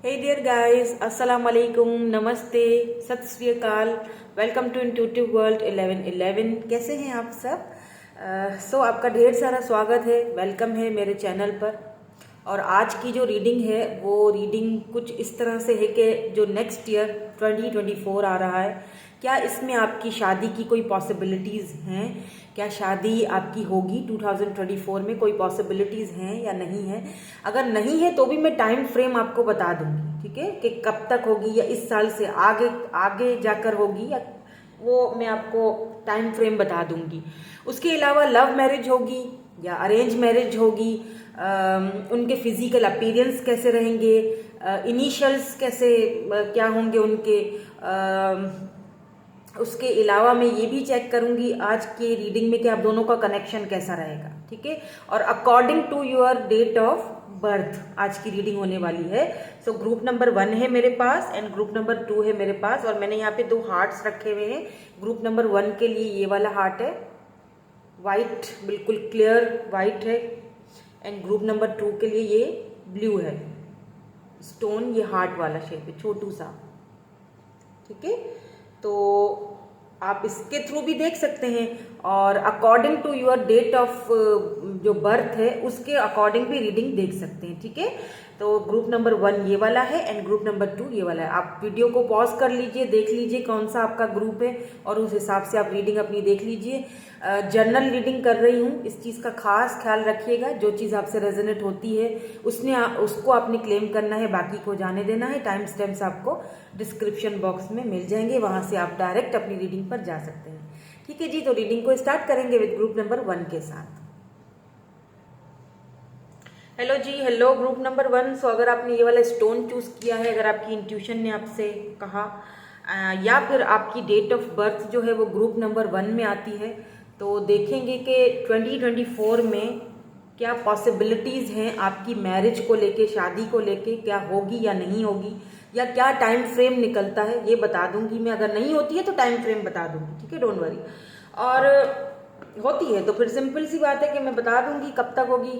Hey dear guys, Assalamu alaikum, नमस्ते, सत श्री अकाल, वेलकम टू इंट्यूटिव वर्ल्ड 1111। कैसे हैं आप सब? आपका ढेर सारा स्वागत है, वेलकम है मेरे चैनल पर। और आज की जो रीडिंग है वो रीडिंग कुछ इस तरह से है कि जो नेक्स्ट ईयर 2024 आ रहा है, क्या इसमें आपकी शादी की कोई पॉसिबिलिटीज़ हैं? क्या शादी आपकी होगी 2024 में? कोई पॉसिबिलिटीज़ हैं या नहीं है? अगर नहीं है तो भी मैं टाइम फ्रेम आपको बता दूंगी, ठीक है, कि कब तक होगी या इस साल से आगे आगे जाकर होगी, या वो मैं आपको टाइम फ्रेम बता दूंगी। उसके अलावा लव मैरिज होगी या अरेंज मैरिज होगी, उनके फिजिकल अपीयरेंस कैसे रहेंगे, इनिशियल्स कैसे क्या होंगे उनके, उसके अलावा मैं ये भी चेक करूंगी आज की रीडिंग में कि आप दोनों का कनेक्शन कैसा रहेगा, ठीक है। और according to your date of birth आज की रीडिंग होने वाली है। ग्रुप नंबर 1 है मेरे पास एंड ग्रुप नंबर 2 है मेरे पास, और मैंने यहाँ पे 2 हार्ट्स रखे हुए हैं। ग्रुप नंबर 1 के लिए ये वाला हार्ट है, वाइट, बिल्कुल क्लियर वाइट है, एंड ग्रुप नंबर 2 के लिए ये ब्लू है, स्टोन, ये हार्ट वाला शेप है, छोटू सा, ठीक है। तो आप इसके थ्रू भी देख सकते हैं, और according to your date of जो बर्थ है उसके अकॉर्डिंग भी रीडिंग देख सकते हैं, ठीक है। तो ग्रुप नंबर 1 ये वाला है एंड ग्रुप नंबर 2 ये वाला है। आप वीडियो को पॉज कर लीजिए, देख लीजिए कौन सा आपका ग्रुप है, और उस हिसाब से आप रीडिंग अपनी देख लीजिए। जर्नल रीडिंग कर रही हूँ, इस चीज़ का खास ख्याल रखिएगा। जो चीज़ आपसे रेजोनेट होती है उसको आपने क्लेम करना है, बाकी को जाने देना है। टाइम स्टैम्प्स आपको डिस्क्रिप्शन बॉक्स में मिल जाएंगे, वहाँ से आप डायरेक्ट अपनी रीडिंग पर जा सकते हैं, ठीक है जी। तो रीडिंग को स्टार्ट करेंगे विद ग्रुप नंबर 1 के साथ। हेलो जी, हेलो ग्रुप नंबर 1। अगर आपने ये वाला स्टोन चूज किया है, अगर आपकी इंट्यूशन ने आपसे कहा, या फिर आपकी डेट ऑफ बर्थ जो है वो ग्रुप नंबर 1 में आती है, तो देखेंगे कि 2024 में क्या पॉसिबिलिटीज़ हैं आपकी मैरिज को लेके, शादी को लेके, क्या होगी या नहीं होगी, या क्या टाइम फ्रेम निकलता है ये बता दूंगी मैं। अगर नहीं होती है तो टाइम फ्रेम बता दूंगी, ठीक है, डोंट वरी। और होती है तो फिर सिंपल सी बात है कि मैं बता दूंगी कब तक होगी,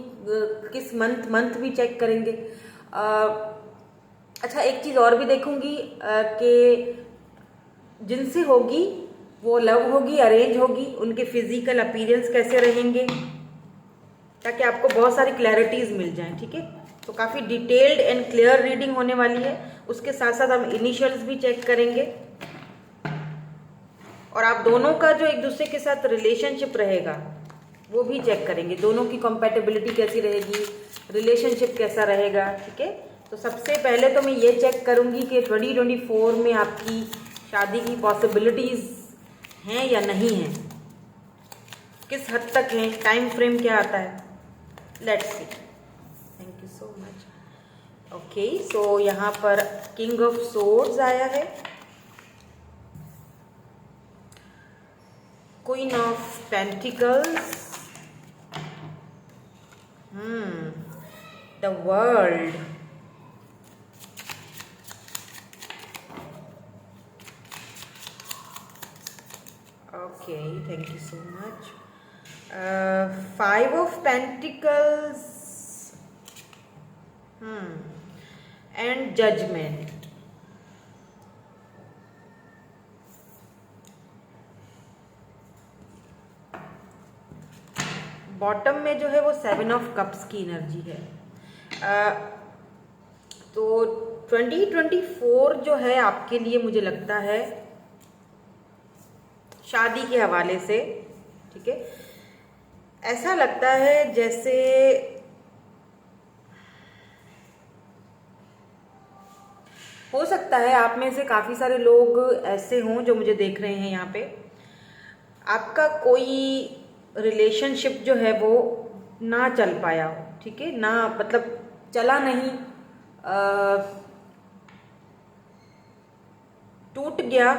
किस मंथ भी चेक करेंगे। अच्छा, एक चीज़ और भी देखूंगी कि जिनसे होगी वो लव होगी, अरेंज होगी, उनके फिजिकल अपीयरेंस कैसे रहेंगे, ताकि आपको बहुत सारी क्लैरिटीज मिल जाएं, ठीक है। तो काफ़ी डिटेल्ड एंड क्लियर रीडिंग होने वाली है। उसके साथ साथ हम इनिशियल्स भी चेक करेंगे, और आप दोनों का जो एक दूसरे के साथ रिलेशनशिप रहेगा वो भी चेक करेंगे। दोनों की कंपैटिबिलिटी कैसी रहेगी, रिलेशनशिप कैसा रहेगा, ठीक है। तो सबसे पहले तो मैं ये चेक करूंगी कि 2024 में आपकी शादी की पॉसिबिलिटीज हैं या नहीं हैं, किस हद तक हैं, टाइम फ्रेम क्या आता है, let's see. Thank you so much. Okay, यहाँ पर किंग ऑफ सोर्ड्स आया है, queen of pentacles, the world, okay, thank you so much. 5 of pentacles and judgement. Bottom में जो है वो 7 ऑफ कप्स की एनर्जी है। तो 2024 जो है आपके लिए मुझे लगता है शादी के हवाले से, ठीक है, ऐसा लगता है जैसे हो सकता है आप में से काफ़ी सारे लोग ऐसे हों जो मुझे देख रहे हैं यहाँ पे, आपका कोई रिलेशनशिप जो है वो ना चल पाया हो, ठीक है, ना मतलब चला नहीं, टूट गया,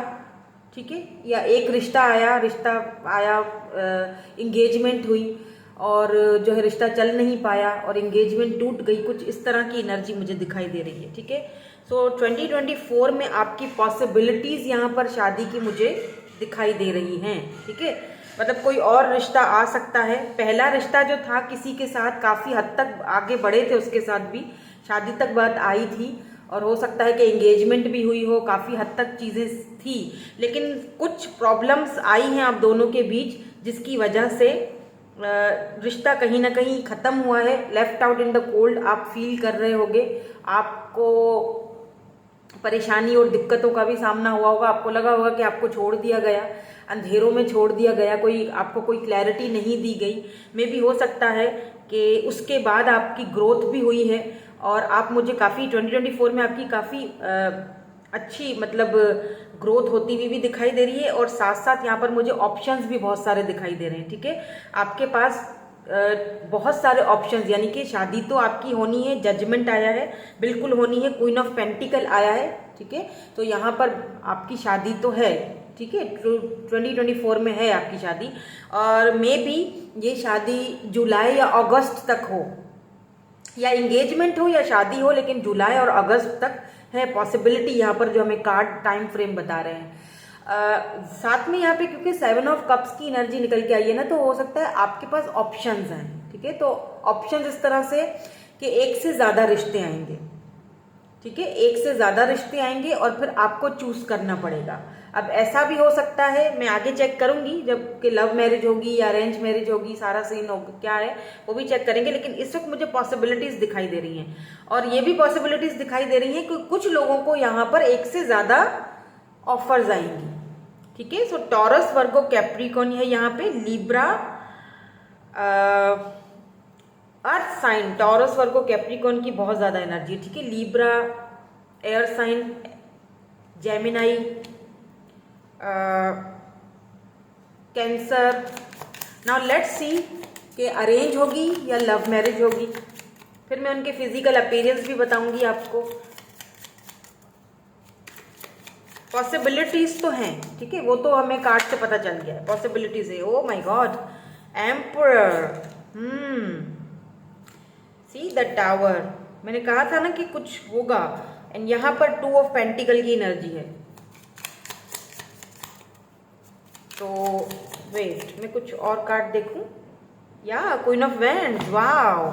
ठीक है, या एक रिश्ता आया, इंगेजमेंट हुई और जो है रिश्ता चल नहीं पाया और इंगेजमेंट टूट गई, कुछ इस तरह की एनर्जी मुझे दिखाई दे रही है, ठीक है। 2024 में आपकी पॉसिबिलिटीज़ यहाँ पर शादी की मुझे दिखाई दे रही हैं, ठीक है। मतलब कोई और रिश्ता आ सकता है। पहला रिश्ता जो था किसी के साथ काफ़ी हद तक आगे बढ़े थे, उसके साथ भी शादी तक बात आई थी, और हो सकता है कि एंगेजमेंट भी हुई हो, काफ़ी हद तक चीज़ें थी, लेकिन कुछ प्रॉब्लम्स आई हैं आप दोनों के बीच जिसकी वजह से रिश्ता कहीं ना कहीं ख़त्म हुआ है। Left out in the cold आप फील कर रहे होगे, आपको परेशानी और दिक्कतों का भी सामना हुआ होगा, आपको लगा होगा कि आपको छोड़ दिया गया, अंधेरों में छोड़ दिया गया, आपको कोई क्लैरिटी नहीं दी गई। मे भी हो सकता है कि उसके बाद आपकी ग्रोथ भी हुई है और आप मुझे काफ़ी 2024 में आपकी काफ़ी अच्छी मतलब ग्रोथ होती हुई भी दिखाई दे रही है और साथ साथ यहाँ पर मुझे ऑप्शंस भी बहुत सारे दिखाई दे रहे हैं। ठीक है, आपके पास बहुत सारे ऑप्शंस, यानी कि शादी तो आपकी होनी है, जजमेंट आया है, बिल्कुल होनी है, क्वीन ऑफ पेंटिकल आया है। ठीक है, तो यहाँ पर आपकी शादी तो है। ठीक है, 2024 में है आपकी शादी और मे बी ये शादी जुलाई या अगस्त तक हो, या एंगेजमेंट हो या शादी हो, लेकिन जुलाई और अगस्त तक है पॉसिबिलिटी यहाँ पर, जो हमें कार्ड टाइम फ्रेम बता रहे हैं। साथ में यहाँ पे क्योंकि 7 ऑफ कप्स की एनर्जी निकल के आई है ना, तो हो सकता है आपके पास ऑप्शंस हैं। ठीक है, तो ऑप्शंस इस तरह से कि एक से ज़्यादा रिश्ते आएंगे। ठीक है, एक से ज़्यादा रिश्ते आएंगे और फिर आपको चूज करना पड़ेगा। अब ऐसा भी हो सकता है, मैं आगे चेक करूंगी जब कि लव मैरिज होगी या अरेंज मैरिज होगी, सारा सीन होगा क्या है वो भी चेक करेंगे, लेकिन इस वक्त मुझे पॉसिबिलिटीज दिखाई दे रही हैं। और ये भी पॉसिबिलिटीज दिखाई दे रही हैं कि कुछ लोगों को यहाँ पर एक से ज़्यादा ऑफर्स आएंगी। ठीक है, सो टॉरस, वर्गो, कैप्रिकॉर्न है यहाँ पे, Libra, earth sign, Taurus, Virgo, Capricorn की बहुत ज़्यादा एनर्जी है। ठीक है, Libra, air sign, Gemini, Cancer. Now let's see कि अरेंज होगी या लव मैरिज होगी, फिर मैं उनके फिजिकल अपीयरेंस भी बताऊंगी आपको। पॉसिबिलिटीज तो हैं, ठीक है, वो तो हमें कार्ड से पता चल गया है, पॉसिबिलिटीज है। ओ my God, emperor, see the tower, मैंने कहा था ना कि कुछ होगा। एंड यहाँ पर 2 ऑफ पेंटिकल की एनर्जी है। तो वेट, मैं कुछ और कार्ड देखूं। या queen of wands, wow,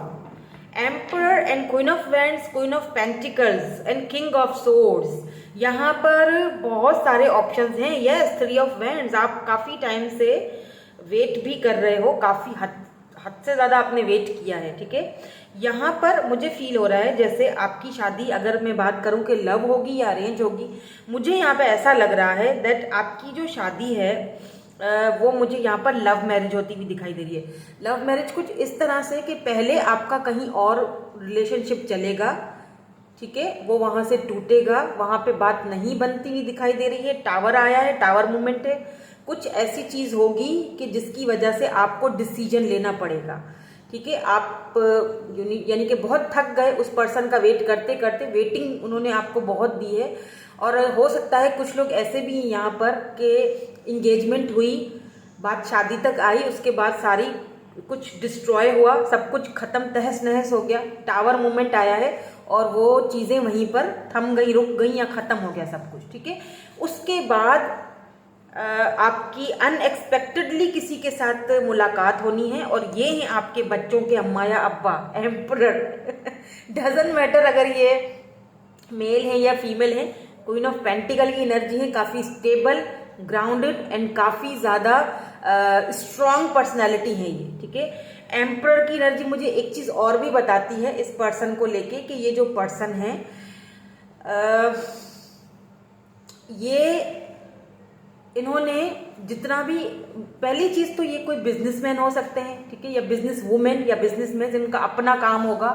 emperor and queen of wands, queen of pentacles and king of swords. यहाँ पर बहुत सारे ऑप्शंस हैं। यस, 3 ऑफ वैंड्स, आप काफी टाइम से वेट भी कर रहे हो, काफी हद से ज्यादा आपने वेट किया है। ठीक है, यहाँ पर मुझे फील हो रहा है जैसे आपकी शादी, अगर मैं बात करूं कि लव होगी या अरेंज होगी, मुझे यहाँ पे ऐसा लग रहा है दैट आपकी जो शादी है वो मुझे यहाँ पर लव मैरिज होती हुई दिखाई दे रही है। लव मैरिज कुछ इस तरह से कि पहले आपका कहीं और रिलेशनशिप चलेगा, ठीक है, वो वहां से टूटेगा, वहां पे बात नहीं बनती हुई दिखाई दे रही है। टावर आया है, टावर मूवमेंट है, कुछ ऐसी चीज होगी कि जिसकी वजह से आपको डिसीजन लेना पड़ेगा। ठीक है, आप यानी कि बहुत थक गए उस पर्सन का वेट करते करते, वेटिंग उन्होंने आपको बहुत दी है। और हो सकता है कुछ लोग ऐसे भी हैं यहाँ पर कि इंगेजमेंट हुई, बात शादी तक आई, उसके बाद सारी कुछ डिस्ट्रॉय हुआ, सब कुछ खत्म, तहस नहस हो गया, टावर मूवमेंट आया है और वो चीजें वहीं पर थम गई, रुक गई या खत्म हो गया सब कुछ। ठीक है, उसके बाद आपकी अनएक्सपेक्टेडली किसी के साथ मुलाकात होनी है और ये हैं आपके बच्चों के अम्मा या अब्बा, एम्परर। डजंट मैटर अगर ये मेल है या फीमेल है, क्वीन ऑफ पेंटिकल की एनर्जी है, काफी स्टेबल, ग्राउंडेड एंड काफी ज्यादा स्ट्रॉन्ग पर्सनैलिटी है ये। ठीक है, एम्परर की एनर्जी मुझे एक चीज और भी बताती है इस पर्सन को लेके कि ये जो पर्सन है ये इन्होंने जितना भी, पहली चीज तो ये कोई बिजनेसमैन हो सकते हैं, ठीक है, या बिजनेस वुमेन या बिजनेसमैन, जिनका अपना काम होगा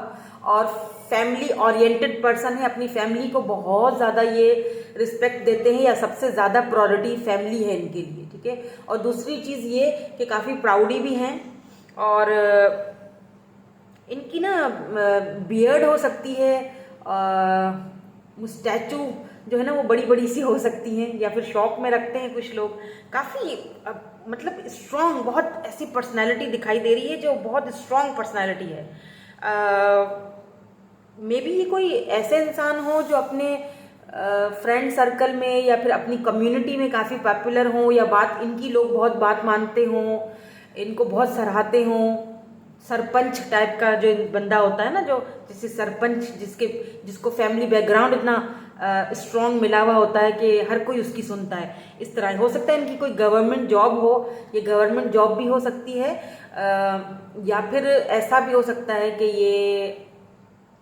और फैमिली ओरिएंटेड पर्सन है, अपनी फैमिली को बहुत ज्यादा ये रिस्पेक्ट देते हैं या सबसे ज्यादा प्रायोरिटी फैमिली है इनके लिए। ठीक है, और दूसरी चीज ये कि काफी प्राउडी भी हैं और इनकी ना बियर्ड हो सकती है, स्टैचू जो है ना वो बड़ी बड़ी सी हो सकती हैं, या फिर शॉप में रखते हैं कुछ लोग। काफ़ी मतलब स्ट्रॉन्ग, बहुत ऐसी पर्सनालिटी दिखाई दे रही है जो बहुत स्ट्रॉन्ग पर्सनालिटी है। मे बी ये कोई ऐसे इंसान हो जो अपने फ्रेंड सर्कल में या फिर अपनी कम्युनिटी में काफ़ी पॉपुलर हों, या बात इनकी लोग बहुत बात मानते हों, इनको बहुत सराहते हों। सरपंच टाइप का जो बंदा होता है ना, जो जैसे सरपंच जिसको फैमिली बैकग्राउंड इतना स्ट्रॉन्ग मिला हुआ होता है कि हर कोई उसकी सुनता है, इस तरह हो सकता है इनकी कोई गवर्नमेंट जॉब हो, ये गवर्नमेंट जॉब भी हो सकती है, या फिर ऐसा भी हो सकता है कि ये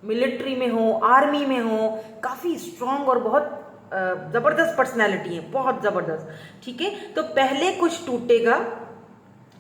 मिलिट्री में हो, आर्मी में हो, काफ़ी स्ट्रॉन्ग और बहुत ज़बरदस्त पर्सनैलिटी है, बहुत ज़बरदस्त। ठीक है, तो पहले कुछ टूटेगा,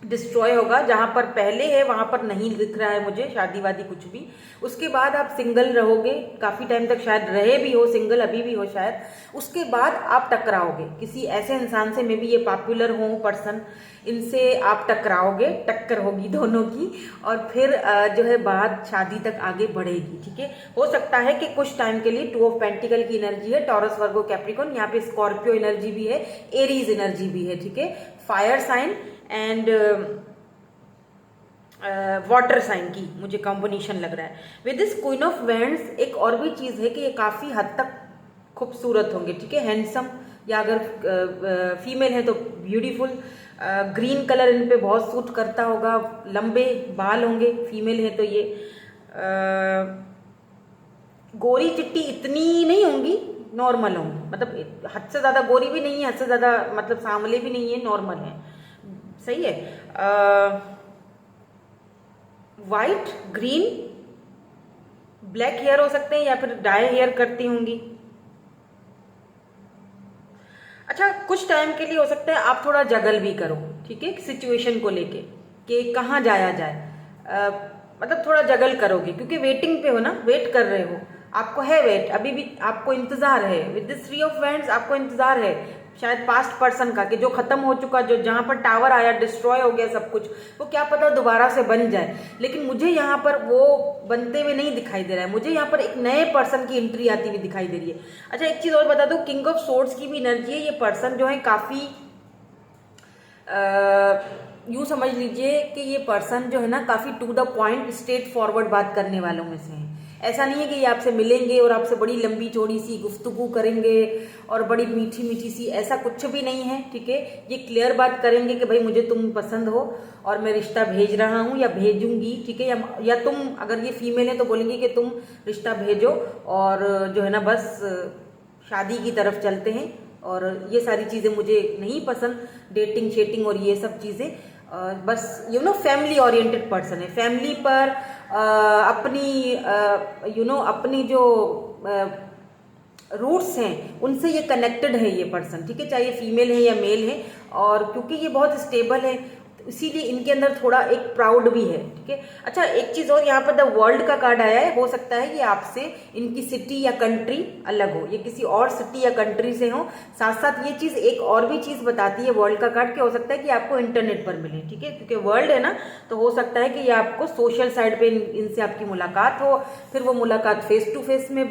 डिस्ट्रॉय होगा, जहां पर पहले है वहां पर नहीं दिख रहा है मुझे शादी वादी कुछ भी। उसके बाद आप सिंगल रहोगे काफी टाइम तक, शायद रहे भी हो सिंगल, अभी भी हो शायद। उसके बाद आप टकराओगे किसी ऐसे इंसान से, मे बी ये पॉपुलर हो पर्सन, इनसे आप टकराओगे, टक्कर होगी दोनों की, और फिर जो है बात शादी तक आगे बढ़ेगी। ठीक है, हो सकता है कि कुछ टाइम के लिए 2 ऑफ पेंटिकल की एनर्जी है, टॉरस, वर्गो, कैप्रिकॉर्न, यहाँ पे स्कॉर्पियो एनर्जी भी है, एरीज एनर्जी भी है। ठीक है, fire sign and water sign की मुझे कॉम्बिनेशन लग रहा है with this queen of wands. एक और भी चीज है कि ये काफी हद तक खूबसूरत होंगे। ठीक है, हैंडसम, या अगर फीमेल है तो ब्यूटीफुल। ग्रीन कलर इन पे बहुत सूट करता होगा, लंबे बाल होंगे फीमेल है तो ये गोरी चिट्टी इतनी नहीं होंगी, नॉर्मल होंगी, मतलब हद से ज्यादा गोरी भी नहीं है, हद से ज्यादा मतलब सांवले भी नहीं है, नॉर्मल है। सही है। वाइट, ग्रीन, ब्लैक हेयर हो सकते हैं या फिर डाई हेयर करती होंगी। अच्छा, कुछ टाइम के लिए हो सकता है आप थोड़ा जगल भी करो। ठीक है, सिचुएशन को लेके कि कहाँ जाया जाए, मतलब थोड़ा जगल करोगे क्योंकि वेटिंग पे हो ना, वेट कर रहे हो, आपको है वेट, अभी भी आपको इंतजार है। विद दिस 3 ऑफ वैंड्स आपको इंतजार है शायद पास्ट पर्सन का, कि जो खत्म हो चुका, जो जहां पर टावर आया, डिस्ट्रॉय हो गया सब कुछ, वो क्या पता दोबारा से बन जाए। लेकिन मुझे यहाँ पर वो बनते हुए नहीं दिखाई दे रहा है, मुझे यहाँ पर एक नए पर्सन की एंट्री आती हुई दिखाई दे रही है। अच्छा, एक चीज और बता दूं, किंग ऑफ सोर्ड्स की भी एनर्जी है। ये पर्सन जो है काफी यूं समझ लीजिए कि ये पर्सन जो है ना काफी to the point, straight forward बात करने वालों में से है। ऐसा नहीं है कि ये आपसे मिलेंगे और आपसे बड़ी लंबी चौड़ी सी गुफ्तगू करेंगे और बड़ी मीठी मीठी सी, ऐसा कुछ भी नहीं है। ठीक है, ये क्लियर बात करेंगे कि भाई मुझे तुम पसंद हो और मैं रिश्ता भेज रहा हूँ या भेजूंगी। ठीक है, या तुम अगर ये फीमेल है तो बोलेंगे कि तुम रिश्ता भेजो और जो है ना बस शादी की तरफ चलते हैं, और ये सारी चीज़ें मुझे नहीं पसंद, डेटिंग शेटिंग और ये सब चीज़ें। बस फैमिली ओरिएंटेड पर्सन है, फैमिली पर अपनी अपनी जो रूट्स हैं उनसे ये कनेक्टेड है ये पर्सन। ठीक है, चाहे फीमेल है या मेल है, और क्योंकि ये बहुत स्टेबल है इसीलिए इनके अंदर थोड़ा एक प्राउड भी है। ठीक है, अच्छा एक चीज और, यहाँ पर द वर्ल्ड का कार्ड आया है, हो सकता है ये आपसे, इनकी सिटी या कंट्री अलग हो, ये किसी और सिटी या कंट्री से हो। साथ साथ ये चीज एक और भी चीज बताती है वर्ल्ड का कार्ड, कि हो सकता है कि आपको इंटरनेट पर मिले। ठीक है, क्योंकि वर्ल्ड है ना, तो हो सकता है कि ये आपको सोशल साइड पे इनसे आपकी मुलाकात हो, फिर वो मुलाकात फेस टू फेस में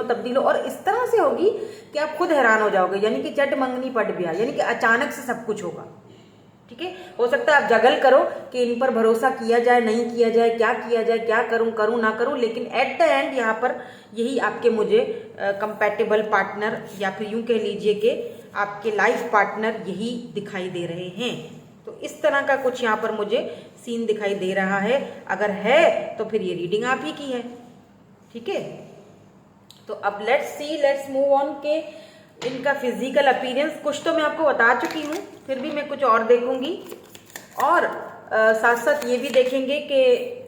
तब्दील हो, और इस तरह से होगी कि आप खुद हैरान हो जाओगे, यानी कि चट मंगनी पट ब्याह, यानी कि अचानक से सब कुछ होगा। ठीक है, हो सकता है आप जगल करो कि इन पर भरोसा किया जाए नहीं किया जाए, क्या किया जाए, क्या करूं ना करूं, लेकिन एट द एंड यहाँ पर यही आपके मुझे कंपैटिबल पार्टनर, या फिर यूं कह लीजिए कि आपके लाइफ पार्टनर यही दिखाई दे रहे हैं। तो इस तरह का कुछ यहाँ पर मुझे सीन दिखाई दे रहा है। अगर है तो फिर ये रीडिंग आप ही की है। ठीक है, तो अब लेट्स मूव ऑन के इनका फिजिकल अपीयरेंस कुछ तो मैं आपको बता चुकी हूँ, फिर भी मैं कुछ और देखूंगी, और साथ साथ ये भी देखेंगे कि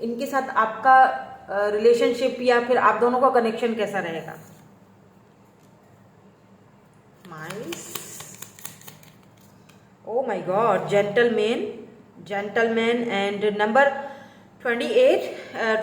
इनके साथ आपका रिलेशनशिप या फिर आप दोनों का कनेक्शन कैसा रहेगा। ओ my God, gentleman and number 28,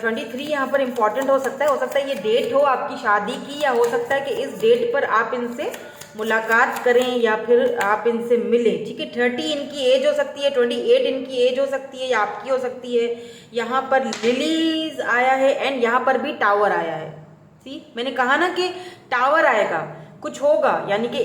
23 यहाँ पर इंपॉर्टेंट हो सकता है ये डेट हो आपकी शादी की, या हो सकता है कि इस डेट पर आप इनसे मुलाकात करें या फिर आप इनसे मिले। ठीक है, 30 इनकी एज हो सकती है, 28 इनकी एज हो सकती है या आपकी हो सकती है। यहाँ पर लिलीज आया है एंड यहाँ पर भी टावर आया है। सी, मैंने कहा ना कि टावर आएगा, कुछ होगा, यानी कि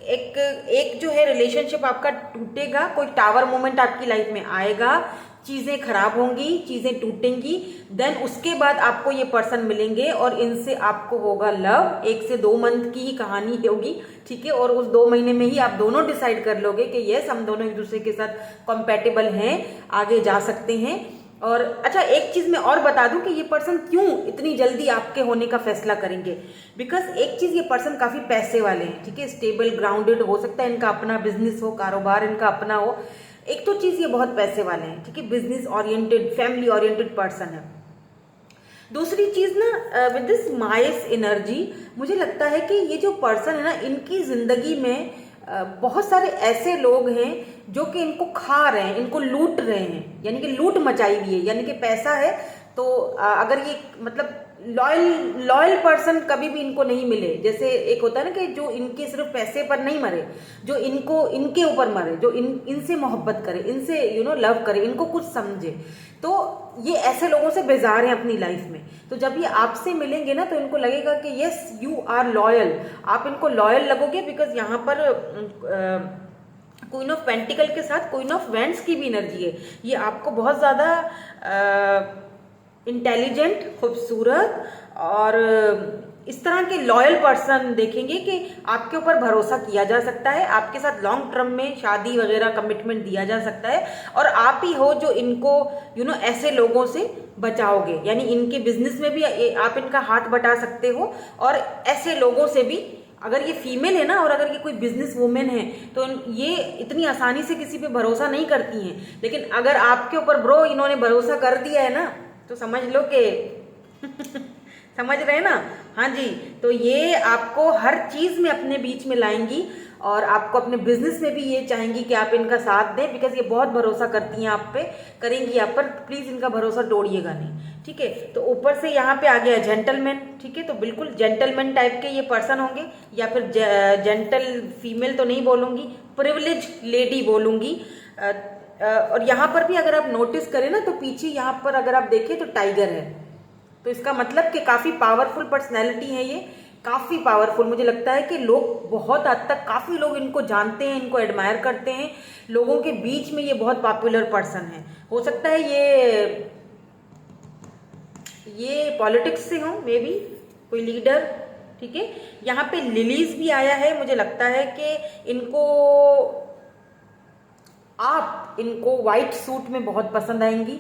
एक जो है रिलेशनशिप आपका टूटेगा, कोई टावर मोमेंट आपकी लाइफ में आएगा, चीजें खराब होंगी, चीजें टूटेंगी, देन उसके बाद आपको ये पर्सन मिलेंगे और इनसे आपको होगा लव। 1 से 2 मंथ की ही कहानी होगी। ठीक है, और उस 2 महीने में ही आप दोनों डिसाइड कर लोगे कि यस हम दोनों एक दूसरे के साथ कंपैटिबल हैं, आगे जा सकते हैं। और अच्छा, एक चीज मैं और बता दूं कि ये पर्सन क्यों इतनी जल्दी आपके होने का फैसला करेंगे। बिकॉज एक चीज, ये पर्सन काफी पैसे वाले हैं, ठीक है, स्टेबल ग्राउंडेड, हो सकता है इनका अपना बिजनेस हो, कारोबार इनका अपना हो। एक तो चीज, ये बहुत पैसे वाले हैं, ठीक है, business oriented, family oriented person है। दूसरी चीज ना, विद दिस माइस एनर्जी, मुझे लगता है कि ये जो पर्सन है ना, इनकी जिंदगी में बहुत सारे ऐसे लोग हैं जो कि इनको खा रहे हैं, इनको लूट रहे हैं, यानी कि लूट मचाई हुई है। यानी कि पैसा है तो अगर ये मतलब लॉयल पर्सन कभी भी इनको नहीं मिले। जैसे एक होता है ना कि जो इनके सिर्फ पैसे पर नहीं मरे, जो इनको इनके ऊपर मरे, जो इनसे मोहब्बत करे, इनसे लव करे, इनको कुछ समझे। तो ये ऐसे लोगों से बेजार हैं अपनी लाइफ में। तो जब ये आपसे मिलेंगे ना, तो इनको लगेगा कि यस यू आर लॉयल, आप इनको लॉयल लगोगे। बिकॉज यहाँ पर क्वीन ऑफ पेंटिकल के साथ क्वीन ऑफ वैंड्स की भी एनर्जी है। ये आपको बहुत ज्यादा इंटेलिजेंट, खूबसूरत और इस तरह के लॉयल पर्सन देखेंगे कि आपके ऊपर भरोसा किया जा सकता है, आपके साथ लॉन्ग टर्म में शादी वगैरह कमिटमेंट दिया जा सकता है। और आप ही हो जो इनको ऐसे लोगों से बचाओगे। यानी इनके बिजनेस में भी आप इनका हाथ बटा सकते हो, और ऐसे लोगों से भी, अगर ये फीमेल है ना, और अगर ये कोई बिजनेस वुमेन है, तो ये इतनी आसानी से किसी पे भरोसा नहीं करती हैं। लेकिन अगर आपके ऊपर ब्रो इन्होंने भरोसा कर दिया है ना, तो समझ लो कि समझ रहे हैं ना। हाँ जी, तो ये आपको हर चीज में अपने बीच में लाएंगी, और आपको अपने बिजनेस में भी ये चाहेंगी कि आप इनका साथ दें। बिकॉज ये बहुत भरोसा करती हैं आप पे, करेंगी आप पर। प्लीज इनका भरोसा तोड़िएगा नहीं, ठीक है। तो ऊपर से यहाँ पे आ गया जेंटलमैन, ठीक है। तो बिल्कुल जेंटलमैन टाइप के ये पर्सन होंगे, या फिर जेंटल फीमेल तो नहीं बोलूंगी, प्रिविलेज लेडी बोलूंगी। और यहाँ पर भी अगर आप नोटिस करें ना, तो पीछे यहाँ पर अगर आप देखें तो टाइगर है। तो इसका मतलब कि काफी पावरफुल पर्सनैलिटी है ये, काफी पावरफुल। मुझे लगता है कि लोग बहुत हद तक, काफी लोग इनको जानते हैं, इनको एडमायर करते हैं। लोगों के बीच में ये बहुत पॉपुलर पर्सन है। हो सकता है ये पॉलिटिक्स से हो, मे बी कोई लीडर, ठीक है। यहाँ पे लिलीज भी आया है। मुझे लगता है कि आप इनको व्हाइट सूट में बहुत पसंद आएंगी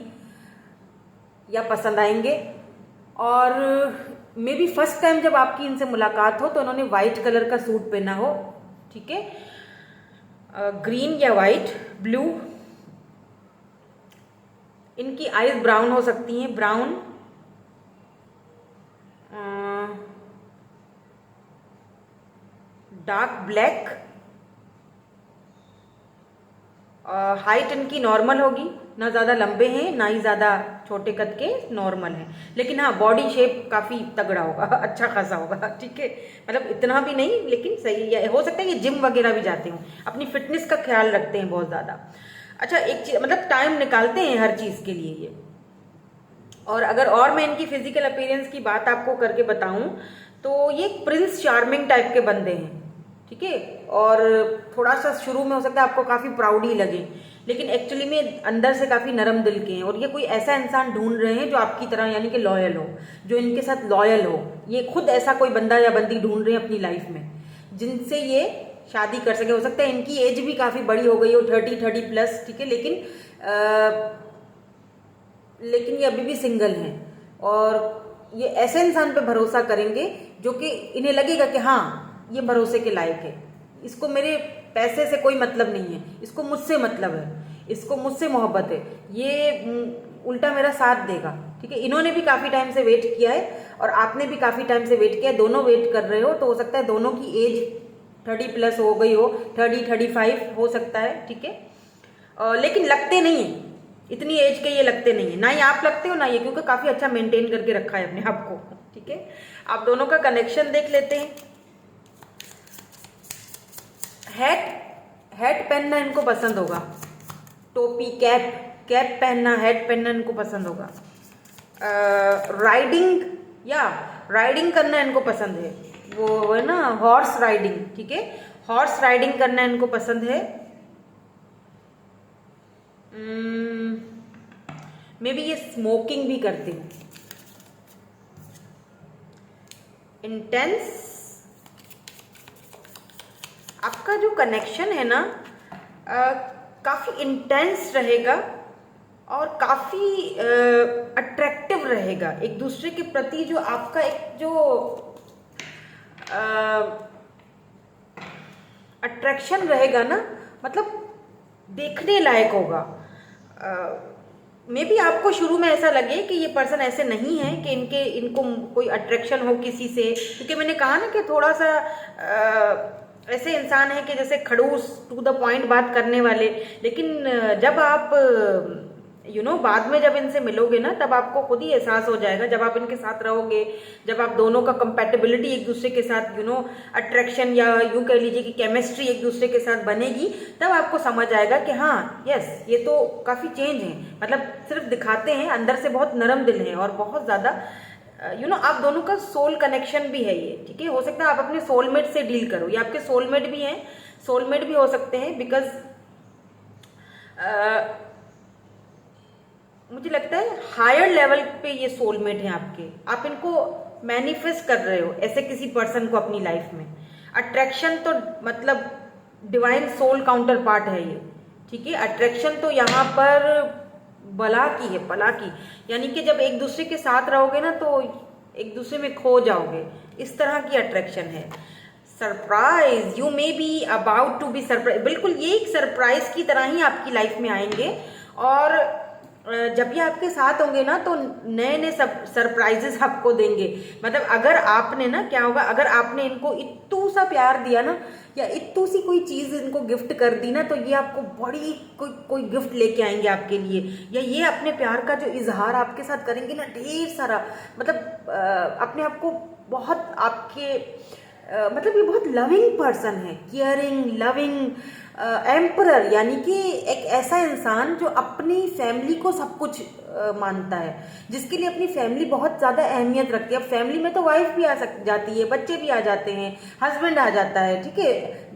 या पसंद आएंगे। और मे बी फर्स्ट टाइम जब आपकी इनसे मुलाकात हो तो उन्होंने व्हाइट कलर का सूट पहना हो, ठीक है, ग्रीन या व्हाइट, ब्लू। इनकी आईज ब्राउन हो सकती हैं, ब्राउन, डार्क ब्लैक। हाइट इनकी नॉर्मल होगी, ना ज़्यादा लंबे हैं ना ही ज़्यादा छोटे कद के, नॉर्मल है। लेकिन हाँ, बॉडी शेप काफ़ी तगड़ा होगा, अच्छा खासा होगा, ठीक है। मतलब इतना भी नहीं, लेकिन सही है। हो सकता है कि जिम वगैरह भी जाते हों, अपनी फिटनेस का ख्याल रखते हैं बहुत ज़्यादा। अच्छा, एक चीज, मतलब टाइम निकालते हैं हर चीज़ के लिए ये। और अगर और मैं इनकी फिजिकल अपीयरेंस की बात आपको करके बताऊं, तो ये प्रिंस चार्मिंग टाइप के बंदे हैं, ठीक है। और थोड़ा सा शुरू में हो सकता है आपको काफी प्राउड ही लगे, लेकिन एक्चुअली में अंदर से काफी नरम दिल के हैं। और ये कोई ऐसा इंसान ढूंढ रहे हैं जो आपकी तरह, यानी कि लॉयल हो, जो इनके साथ लॉयल हो। ये खुद ऐसा कोई बंदा या बंदी ढूंढ रहे हैं अपनी लाइफ में, जिनसे ये शादी कर सके। हो सकता है इनकी एज भी काफी बड़ी हो गई हो, 30+ ठीक है। लेकिन ये अभी भी सिंगल हैं, और ये ऐसे इंसान पे भरोसा करेंगे जो कि इन्हें लगेगा कि हाँ, ये भरोसे के लायक है, इसको मेरे पैसे से कोई मतलब नहीं है, इसको मुझसे मतलब है, इसको मुझसे मोहब्बत है, ये उल्टा मेरा साथ देगा, ठीक है। इन्होंने भी काफी टाइम से वेट किया है, और आपने भी काफी टाइम से वेट किया है, दोनों वेट कर रहे हो। तो हो सकता है दोनों की एज 30+ हो गई हो, 30-35 हो सकता है, ठीक है। लेकिन लगते नहीं है, इतनी एज के ये लगते नहीं है, ना ही आप लगते हो ना ये, क्योंकि काफी अच्छा मेंटेन करके रखा है अपने आप को, ठीक है। आप दोनों का कनेक्शन देख लेते हैं। हैट पहनना इनको पसंद होगा, टोपी, कैप पहनना, हैट पहनना इनको पसंद होगा। राइडिंग करना इनको पसंद है, वो है ना हॉर्स राइडिंग, ठीक है। हॉर्स राइडिंग करना इनको पसंद है। मे बी ये स्मोकिंग भी करते हैं। इंटेंस, आपका जो कनेक्शन है ना, काफी इंटेंस रहेगा, और काफ़ी अट्रैक्टिव रहेगा एक दूसरे के प्रति। जो आपका एक जो अट्रैक्शन रहेगा ना, मतलब देखने लायक होगा। मे बी आपको शुरू में ऐसा लगे कि ये पर्सन ऐसे नहीं है कि इनको कोई अट्रैक्शन हो किसी से, क्योंकि मैंने कहा ना कि थोड़ा सा ऐसे इंसान है कि जैसे खड़ूस, टू द पॉइंट बात करने वाले। लेकिन जब आप बाद में जब इनसे मिलोगे ना, तब आपको खुद ही एहसास हो जाएगा, जब आप इनके साथ रहोगे, जब आप दोनों का कंपैटिबिलिटी एक दूसरे के साथ अट्रैक्शन या यूं कह लीजिए कि केमिस्ट्री एक दूसरे के साथ बनेगी, तब आपको समझ आएगा कि हाँ यस, ये तो काफ़ी चेंज है। मतलब सिर्फ दिखाते हैं, अंदर से बहुत नरम दिल हैं और बहुत ज़्यादा आप दोनों का सोल कनेक्शन भी है ये, ठीक है। हो सकता है आप अपने सोलमेट से डील करो, ये आपके सोलमेट भी हैं, सोलमेट भी हो सकते हैं, बिकॉज मुझे लगता है हायर लेवल पे ये सोलमेट हैं आपके। आप इनको मैनिफेस्ट कर रहे हो ऐसे किसी पर्सन को अपनी लाइफ में। अट्रैक्शन तो मतलब डिवाइन सोल काउंटर पार्ट है ये, ठीक है। अट्रैक्शन तो यहाँ पर बला की है, बला की, यानी कि जब एक दूसरे के साथ रहोगे ना तो एक दूसरे में खो जाओगे, इस तरह की अट्रैक्शन है। Surprise, you may be about to be surprise, बिल्कुल ये एक सरप्राइज की तरह ही आपकी लाइफ में आएंगे। और जब ये आपके साथ होंगे ना तो नए नए सब सरप्राइजेस आपको देंगे। मतलब अगर आपने ना, क्या होगा, अगर आपने इनको इत्तू सा प्यार दिया ना, या इत्तू सी कोई चीज़ इनको गिफ्ट कर दी ना, तो ये आपको बड़ी कोई गिफ्ट लेके आएंगे आपके लिए, या ये अपने प्यार का जो इजहार आपके साथ करेंगे ना, ढेर सारा, मतलब अपने आप को बहुत आपके मतलब ये बहुत लविंग पर्सन है, केयरिंग, लविंग, एम्परर, यानी कि एक ऐसा इंसान जो अपनी फैमिली को सब कुछ मानता है, जिसके लिए अपनी फैमिली बहुत ज़्यादा अहमियत रखती है। अब फैमिली में तो वाइफ भी जाती है, बच्चे भी आ जाते हैं, हस्बैंड आ जाता है, ठीक है,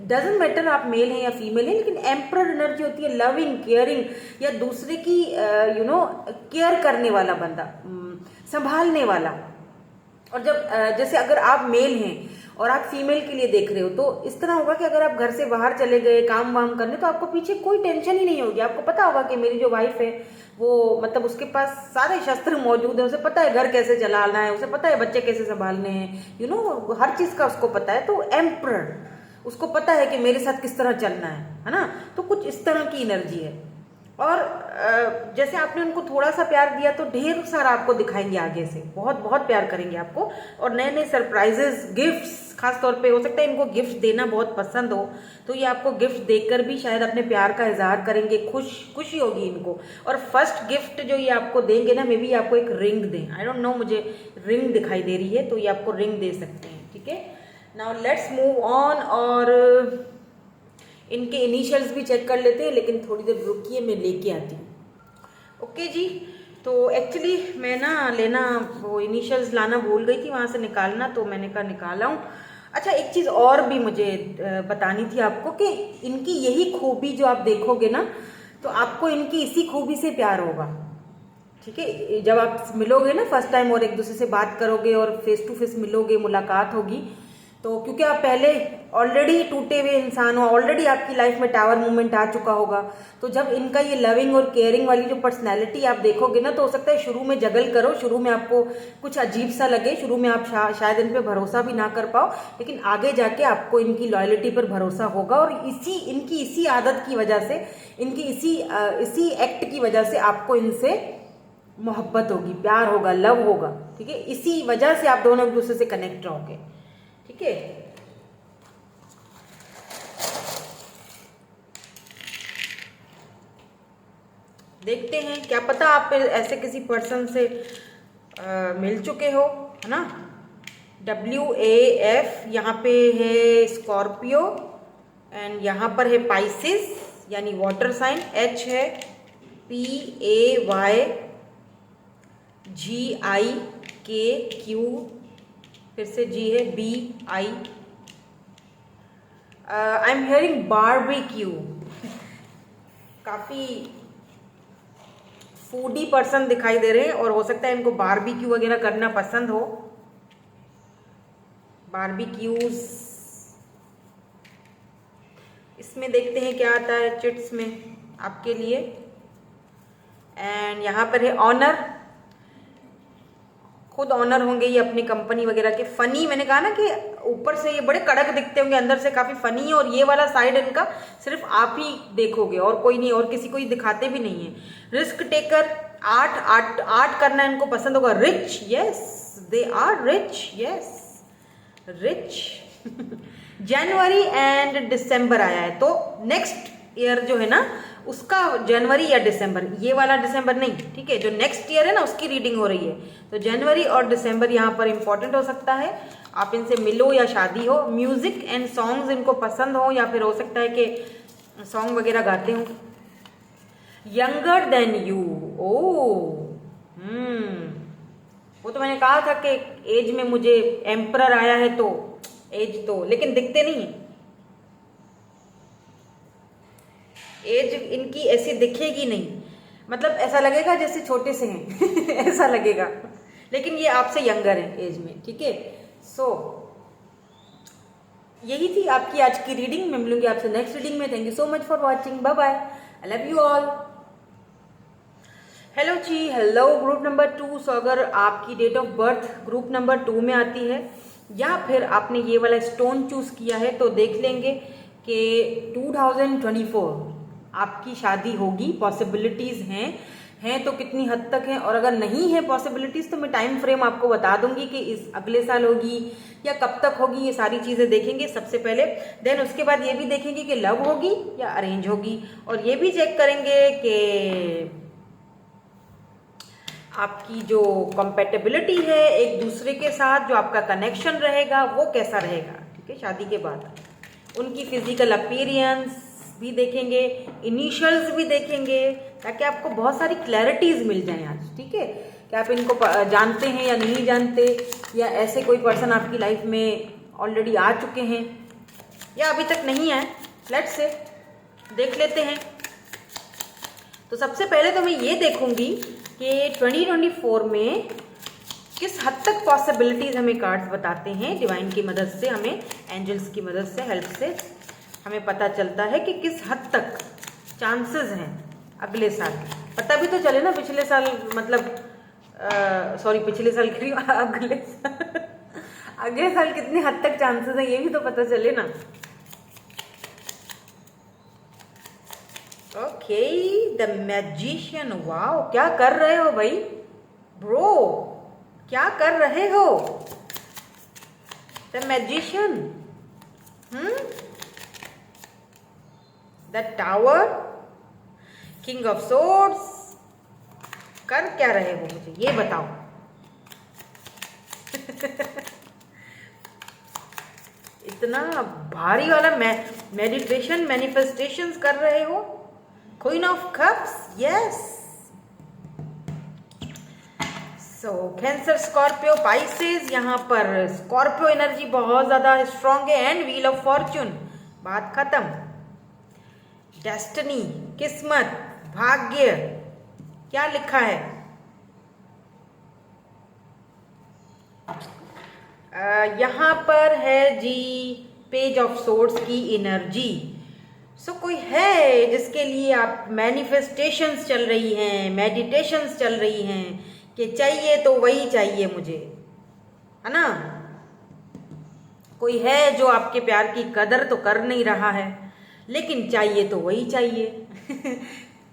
डजेंट मैटर आप मेल हैं या फीमेल हैं, लेकिन एम्परर एनर्जी होती है, लविंग, केयरिंग, या दूसरे की केयर करने वाला बंदा, संभालने वाला। और जब जैसे अगर आप मेल हैं और आप फीमेल के लिए देख रहे हो, तो इस तरह होगा कि अगर आप घर से बाहर चले गए काम वाम करने, तो आपको पीछे कोई टेंशन ही नहीं होगी। आपको पता होगा कि मेरी जो वाइफ है वो, मतलब उसके पास सारे शस्त्र मौजूद है, उसे पता है घर कैसे चलाना है, उसे पता है बच्चे कैसे संभालने हैं, हर चीज़ का उसको पता है। तो एम्परर, उसको पता है कि मेरे साथ किस तरह चलना है ना। तो कुछ इस तरह की एनर्जी है। और जैसे आपने उनको थोड़ा सा प्यार दिया तो ढेर सारा आपको दिखाएंगे आगे से, बहुत बहुत प्यार करेंगे आपको, और नए नए सरप्राइजेस, गिफ्ट्स, खास तौर पे हो सकता है इनको गिफ्ट देना बहुत पसंद हो, तो ये आपको गिफ्ट देकर भी शायद अपने प्यार का इजहार करेंगे, खुशी होगी इनको। और फर्स्ट गिफ्ट जो ये आपको देंगे ना, मे बी आपको एक रिंग दें, आई डोंट नो, मुझे रिंग दिखाई दे रही है, तो ये आपको रिंग दे सकते हैं, ठीक है। नाउ लेट्स मूव ऑन, और इनके इनिशियल्स भी चेक कर लेते हैं, लेकिन थोड़ी देर रुकिए, मैं लेके आती हूँ। ओके जी, तो एक्चुअली मैं ना वो इनिशियल्स लाना भूल गई थी, वहाँ से निकालना, तो मैंने कहा निकाला हूँ। अच्छा, एक चीज़ और भी मुझे बतानी थी आपको कि इनकी यही खूबी जो आप देखोगे ना, तो आपको इनकी इसी खूबी से प्यार होगा, ठीक है। जब आप मिलोगे ना फर्स्ट टाइम और एक दूसरे से बात करोगे और फेस टू फेस मिलोगे, मुलाकात होगी, तो क्योंकि आप पहले ऑलरेडी टूटे हुए इंसान हो, ऑलरेडी आपकी लाइफ में टावर मूवमेंट आ चुका होगा, तो जब इनका ये लविंग और केयरिंग वाली जो पर्सनैलिटी आप देखोगे ना, तो हो सकता है शुरू में जगल करो, शुरू में आपको कुछ अजीब सा लगे, शुरू में आप शायद इन पे भरोसा भी ना कर पाओ, लेकिन आगे जाके आपको इनकी लॉयल्टी पर भरोसा होगा। और इनकी इसी आदत की वजह से, इनकी इसी एक्ट की वजह से आपको इनसे मोहब्बत होगी, प्यार होगा, लव होगा, ठीक है। इसी वजह से आप दोनों एक दूसरे से कनेक्ट रहोगे, ठीक है। देखते हैं, क्या पता आप ऐसे किसी पर्सन से मिल चुके हो, है ना। WAF यहाँ पे है स्कॉर्पियो, एंड यहाँ पर है पाइसिस यानी वाटर साइन, H है PAYGIKQ, फिर से G है BI। I am hearing barbecue, काफ़ी फूडी पर्सन दिखाई दे रहे हैं, और हो सकता है इनको बारबेक्यू वगैरह करना पसंद हो, बारबेक्यूज। इसमें देखते हैं क्या आता है चिट्स में आपके लिए। एंड यहाँ पर है ऑनर, खुद ऑनर होंगे ये अपनी कंपनी वगैरह के। फनी, मैंने कहा ना कि ऊपर से ये बड़े कड़क दिखते होंगे, अंदर से काफ़ी फनी है, और ये वाला साइड इनका सिर्फ आप ही देखोगे और कोई नहीं, और किसी को ही दिखाते भी नहीं है। रिस्क टेकर, आर्ट करना इनको पसंद होगा। Rich, yes they are rich, yes rich. जनवरी एंड दिसंबर आया है, तो नेक्स्ट ईयर जो है ना उसका जनवरी या दिसंबर, ये वाला दिसंबर नहीं, ठीक है, जो नेक्स्ट ईयर है ना उसकी रीडिंग हो रही है। तो जनवरी और दिसंबर यहाँ पर इंपॉर्टेंट हो सकता है। आप इनसे मिलो या शादी हो। म्यूजिक एंड सॉन्ग्स इनको पसंद हो, या फिर हो सकता है कि सॉन्ग वगैरह गाते हो। यंगर देन यू, ओ वो तो मैंने कहा था कि एज में मुझे एम्परर आया है, तो एज तो, लेकिन दिखते नहीं, एज इनकी ऐसी दिखेगी नहीं, मतलब ऐसा लगेगा जैसे छोटे से हैं ऐसा लगेगा, लेकिन ये आपसे यंगर है एज में, ठीक है। सो यही थी आपकी आज की रीडिंग। मैं मिलूंगी आपसे नेक्स्ट रीडिंग में। Thank you so much for watching, bye bye, I love you all. Hello जी, हेलो ग्रुप नंबर 2। सो अगर आपकी date of birth group number 2 में आती है, या फिर आपने ये वाला स्टोन चूज किया है, तो देख लेंगे कि 2024 आपकी शादी होगी। पॉसिबिलिटीज हैं तो कितनी हद तक है, और अगर नहीं है पॉसिबिलिटीज तो मैं टाइम फ्रेम आपको बता दूंगी कि इस अगले साल होगी या कब तक होगी। ये सारी चीजें देखेंगे सबसे पहले, देन उसके बाद ये भी देखेंगे कि लव होगी या अरेंज होगी, और ये भी चेक करेंगे कि आपकी जो कंपेटेबिलिटी है एक दूसरे के साथ, जो आपका कनेक्शन रहेगा वो कैसा रहेगा, ठीक है, शादी के बाद। उनकी फिजिकल अपीयरेंस भी देखेंगे, इनिशियल्स भी देखेंगे, ताकि आपको बहुत सारी क्लैरिटीज मिल जाएं आज, ठीक है, कि आप इनको जानते हैं या नहीं जानते, या ऐसे कोई पर्सन आपकी लाइफ में ऑलरेडी आ चुके हैं या अभी तक नहीं आए। लेट्स से देख लेते हैं। तो सबसे पहले तो मैं ये देखूंगी कि 2024 में किस हद तक पॉसिबिलिटीज हमें कार्ड्स बताते हैं। डिवाइन की मदद से, हमें एंजल्स की मदद से, हेल्प से हमें पता चलता है कि किस हद तक चांसेस हैं अगले साल। पता भी तो चले ना पिछले साल, मतलब सॉरी पिछले साल की अगले साल कितने हद तक चांसेस हैं, ये भी तो पता चले ना। ओके, द मैजिशियन, वाओ, क्या कर रहे हो भाई ब्रो, क्या कर रहे हो? The magician, the tower, king of swords, कर क्या रहे हो मुझे ये बताओ। इतना भारी वाला मेडिटेशन, मैनिफेस्टेशंस कर रहे हो। Queen of cups, yes. So cancer, Scorpio, Pisces, यहाँ पर स्कॉर्पियो एनर्जी बहुत ज्यादा स्ट्रांग है। एंड व्हील ऑफ फॉर्च्यून, बात खत्म। डेस्टिनी, किस्मत, भाग्य, क्या लिखा है? यहाँ पर है जी पेज ऑफ सोर्ड्स की एनर्जी। सो कोई है जिसके लिए आप मैनिफेस्टेशंस चल रही हैं, मेडिटेशंस चल रही हैं कि चाहिए तो वही चाहिए मुझे, है ना। कोई है जो आपके प्यार की कदर तो कर नहीं रहा है, लेकिन चाहिए तो वही चाहिए।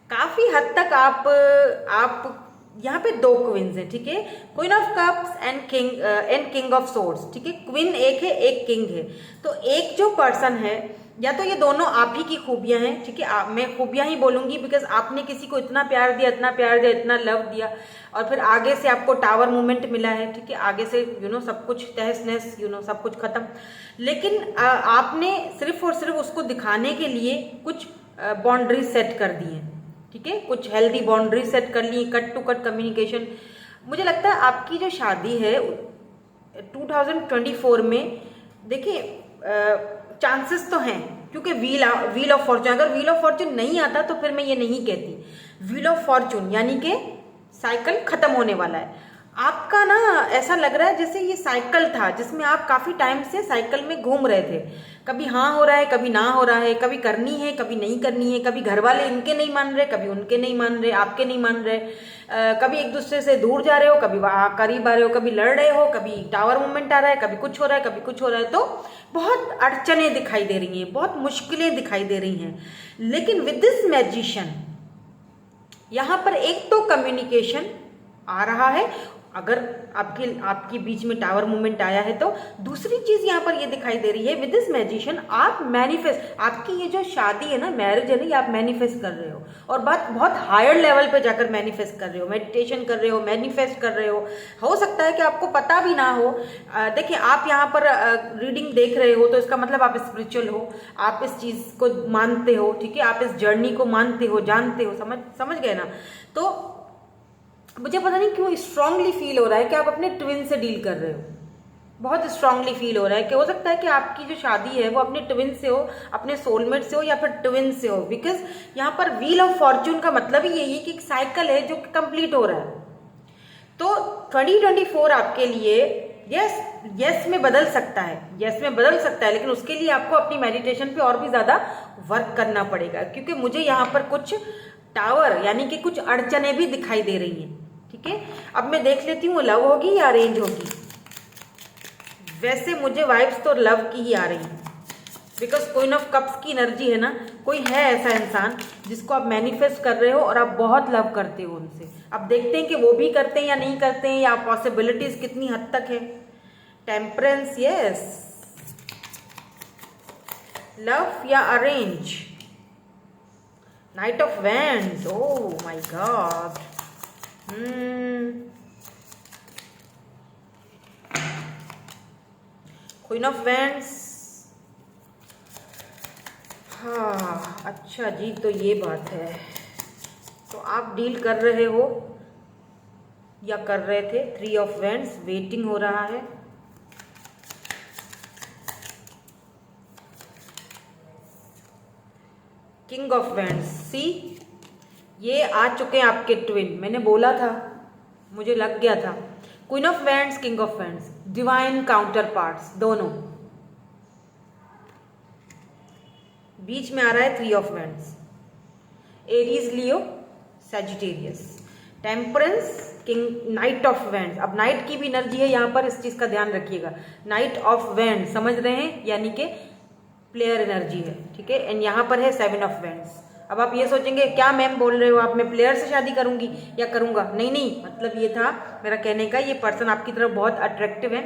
काफी हद तक आप यहाँ पे दो क्वींस हैं, ठीक है, queen of cups and king of swords, ठीक है। क्वीन एक है, एक किंग है। तो एक जो पर्सन है, या तो ये दोनों आप ही की खूबियां हैं, ठीक है, मैं खूबियां ही बोलूंगी, बिकॉज आपने किसी को इतना प्यार दिया, इतना प्यार दिया, इतना लव दिया, और फिर आगे से आपको टावर मूवमेंट मिला है, ठीक है, आगे से सब कुछ तहस नहस, सब कुछ खत्म। लेकिन आपने सिर्फ और सिर्फ उसको दिखाने के लिए कुछ बाउंड्री सेट कर दी है, ठीक है, कुछ हेल्दी बाउंड्री सेट कर ली, कट टू कट कम्युनिकेशन। मुझे लगता है आपकी जो शादी है 2024 में, देखिए चांसेस तो हैं, क्योंकि व्हील ऑफ फॉर्चून, अगर व्हील ऑफ फॉर्चून नहीं आता तो फिर मैं ये नहीं कहती। व्हील ऑफ फॉर्चून यानी कि साइकिल खत्म होने वाला है। आपका ना ऐसा लग रहा है जैसे ये साइकिल था जिसमें आप काफी टाइम से साइकिल में घूम रहे थे। कभी हाँ हो रहा है, कभी ना हो रहा है, कभी करनी है, कभी नहीं करनी है, कभी घर वाले इनके नहीं मान रहे, कभी उनके नहीं मान रहे, आपके नहीं मान रहे, कभी एक दूसरे से दूर जा रहे हो, कभी करीब आ रहे हो, कभी लड़ रहे हो, कभी टावर मूवमेंट आ रहा है, कभी कुछ हो रहा है, कभी कुछ हो रहा है। तो बहुत अड़चने दिखाई दे रही हैं, बहुत मुश्किलें दिखाई दे रही हैं। लेकिन विद दिस मैजिशियन यहाँ पर एक तो कम्युनिकेशन आ रहा है, अगर आपके बीच में टावर मूवमेंट आया है तो। दूसरी चीज यहाँ पर ये दिखाई दे रही है विद दिस मैजिशियन आप मैनिफेस्ट, आपकी ये जो शादी है ना, मैरिज है ना, ये आप मैनिफेस्ट कर रहे हो, और बात बहुत हायर लेवल पे जाकर मैनिफेस्ट कर रहे हो, मेडिटेशन कर रहे हो, मैनिफेस्ट कर रहे हो सकता है कि आपको पता भी ना हो। देखिए आप यहाँ पर रीडिंग देख रहे हो तो इसका मतलब आप स्पिरिचुअल हो, आप इस चीज को मानते हो, ठीक है, आप इस जर्नी को मानते हो, जानते हो, समझ गए ना। तो मुझे पता नहीं क्यों स्ट्रांगली फील हो रहा है कि आप अपने ट्विन से डील कर रहे हो, बहुत स्ट्रांगली फील हो रहा है कि हो सकता है कि आपकी जो शादी है वो अपने ट्विन से हो, अपने सोलमेट से हो, या फिर ट्विन से हो। बिकॉज यहाँ पर व्हील ऑफ फॉर्च्यून का मतलब ही यही है कि एक साइकिल है जो कंप्लीट हो रहा है। तो 2024 आपके लिए यस में बदल सकता है, यस में बदल सकता है, लेकिन उसके लिए आपको अपनी मेडिटेशन पे और भी ज्यादा वर्क करना पड़ेगा, क्योंकि मुझे यहाँ पर कुछ टावर यानी कि कुछ अड़चने भी दिखाई दे रही हैं। ठीक है, अब मैं देख लेती हूँ लव होगी या अरेंज होगी। वैसे मुझे वाइब्स तो लव की ही आ रही है, बिकॉज क्वीन ऑफ कप्स की एनर्जी है ना। कोई है ऐसा इंसान जिसको आप मैनिफेस्ट कर रहे हो और आप बहुत लव करते हो उनसे। अब देखते हैं कि वो भी करते हैं या नहीं करते हैं, या पॉसिबिलिटीज कितनी हद तक है। टेम्परेंस, यस, लव या arrange. Night of wands, oh my God. Queen of wands, हाँ अच्छा जी, तो ये बात है। तो आप डील कर रहे हो या कर रहे थे। 3 ऑफ वैंड्स, वेटिंग हो रहा है। किंग ऑफ वैंड्स, सी ये आ चुके हैं आपके ट्विन। मैंने बोला था, मुझे लग गया था। Queen of wands, king of wands, divine counter parts दोनों। बीच में आ रहा है 3 of wands, Aries, Leo, Sagittarius. Temperance, king, night of wands. अब नाइट की भी एनर्जी है यहाँ पर, इस चीज का ध्यान रखिएगा। नाइट ऑफ वैंड्स, समझ रहे हैं, यानी कि प्लेयर एनर्जी है। ठीक है, एंड यहाँ पर है 7 ऑफ वैंड्स। अब आप ये सोचेंगे क्या मैम बोल रहे हो आप, मैं प्लेयर से शादी करूंगी या करूंगा? नहीं नहीं, मतलब ये था मेरा कहने का, ये पर्सन आपकी तरफ बहुत अट्रैक्टिव है।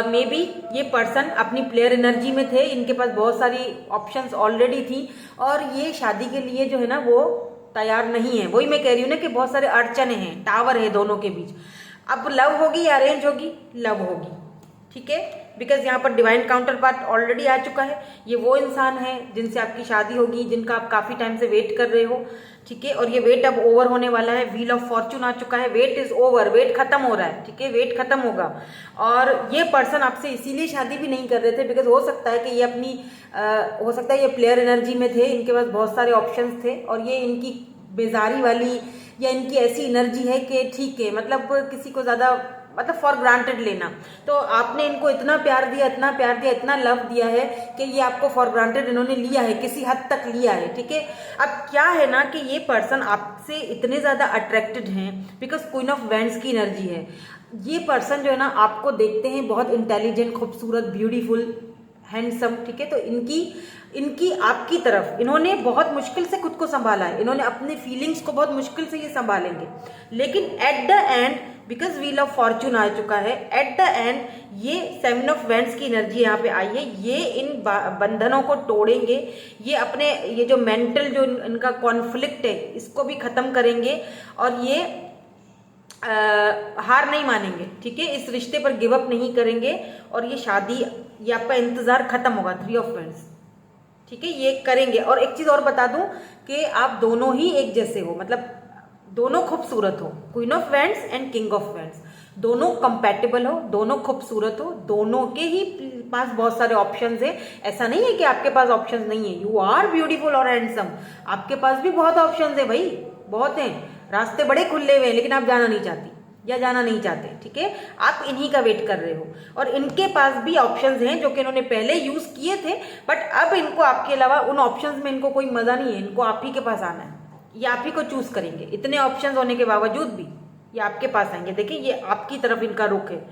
मे बी ये पर्सन अपनी प्लेयर एनर्जी में थे, इनके पास बहुत सारी ऑप्शंस ऑलरेडी थी, और ये शादी के लिए जो है ना वो तैयार नहीं है। वही मैं कह रही हूँ ना कि बहुत सारे अड़चने हैं, टावर है दोनों के बीच। अब लव होगी या अरेंज होगी? लव होगी, ठीक है, बिकॉज यहाँ पर डिवाइन काउंटर पार्ट ऑलरेडी आ चुका है। ये वो इंसान है जिनसे आपकी शादी होगी, जिनका आप काफी टाइम से वेट कर रहे हो। ठीक है, और ये वेट अब ओवर होने वाला है। व्हील ऑफ फॉर्चून आ चुका है, वेट इज ओवर, वेट खत्म हो रहा है। ठीक है, वेट खत्म होगा। और ये पर्सन आपसे इसीलिए शादी भी नहीं कर रहे थे बिकॉज हो सकता है कि ये अपनी हो सकता है ये प्लेयर एनर्जी में थे, इनके पास बहुत सारे ऑप्शंस थे, और ये इनकी बेजारी वाली या इनकी ऐसी एनर्जी है कि ठीक है, मतलब किसी को ज्यादा मतलब फॉर ग्रांटेड लेना। तो आपने इनको इतना प्यार दिया, इतना प्यार दिया, इतना लव दिया है कि ये आपको फॉर ग्रांटेड इन्होंने लिया है, किसी हद तक लिया है। ठीक है, अब क्या है ना कि ये पर्सन आपसे इतने ज्यादा अट्रैक्टेड हैं बिकॉज क्वीन ऑफ वैंड्स की एनर्जी है। ये पर्सन जो है ना आपको देखते हैं बहुत इंटेलिजेंट, खूबसूरत, ब्यूटीफुल, हैंडसम। ठीक है, तो इनकी आपकी तरफ इन्होंने बहुत मुश्किल से खुद को संभाला है, इन्होंने अपने फीलिंग्स को बहुत मुश्किल से ये संभालेंगे। लेकिन at the end, because wheel of fortune आ चुका है, एट द एंड ये 7 ऑफ वैंड्स की एनर्जी यहाँ पे आई है। ये इन बंधनों को तोड़ेंगे, ये अपने ये जो मेंटल जो इनका कॉन्फ्लिक्ट है इसको भी खत्म करेंगे, और ये हार नहीं मानेंगे। ठीक है, इस रिश्ते पर गिव अप नहीं करेंगे, और ये शादी, ये आपका इंतजार खत्म होगा। 3 ऑफ वैंड्स, ठीक है, ये करेंगे। और एक चीज और बता दूं कि आप दोनों ही एक जैसे हो, मतलब दोनों खूबसूरत हो। Queen of wands and king of wands दोनों कंपैटिबल हो, दोनों खूबसूरत हो, दोनों के ही पास बहुत सारे ऑप्शंस हैं। ऐसा नहीं है कि आपके पास ऑप्शंस नहीं है, यू आर ब्यूटीफुल और हैंडसम, आपके पास भी बहुत ऑप्शंस है भाई, बहुत हैं, रास्ते बड़े खुले हुए हैं, लेकिन आप जाना नहीं चाहती। या जाना नहीं चाहते, ठीक है। आप इन्हीं का वेट कर रहे हो और इनके पास भी ऑप्शंस हैं जो कि इन्होंने पहले यूज किए थे, बट अब इनको आपके अलावा उन ऑप्शंस में इनको कोई मजा नहीं है, इनको आप ही के पास आना है, ये आप ही को चूज करेंगे। इतने ऑप्शंस होने के बावजूद भी ये आपके पास आएंगे। देखिए ये आपकी तरफ इनका रुख है,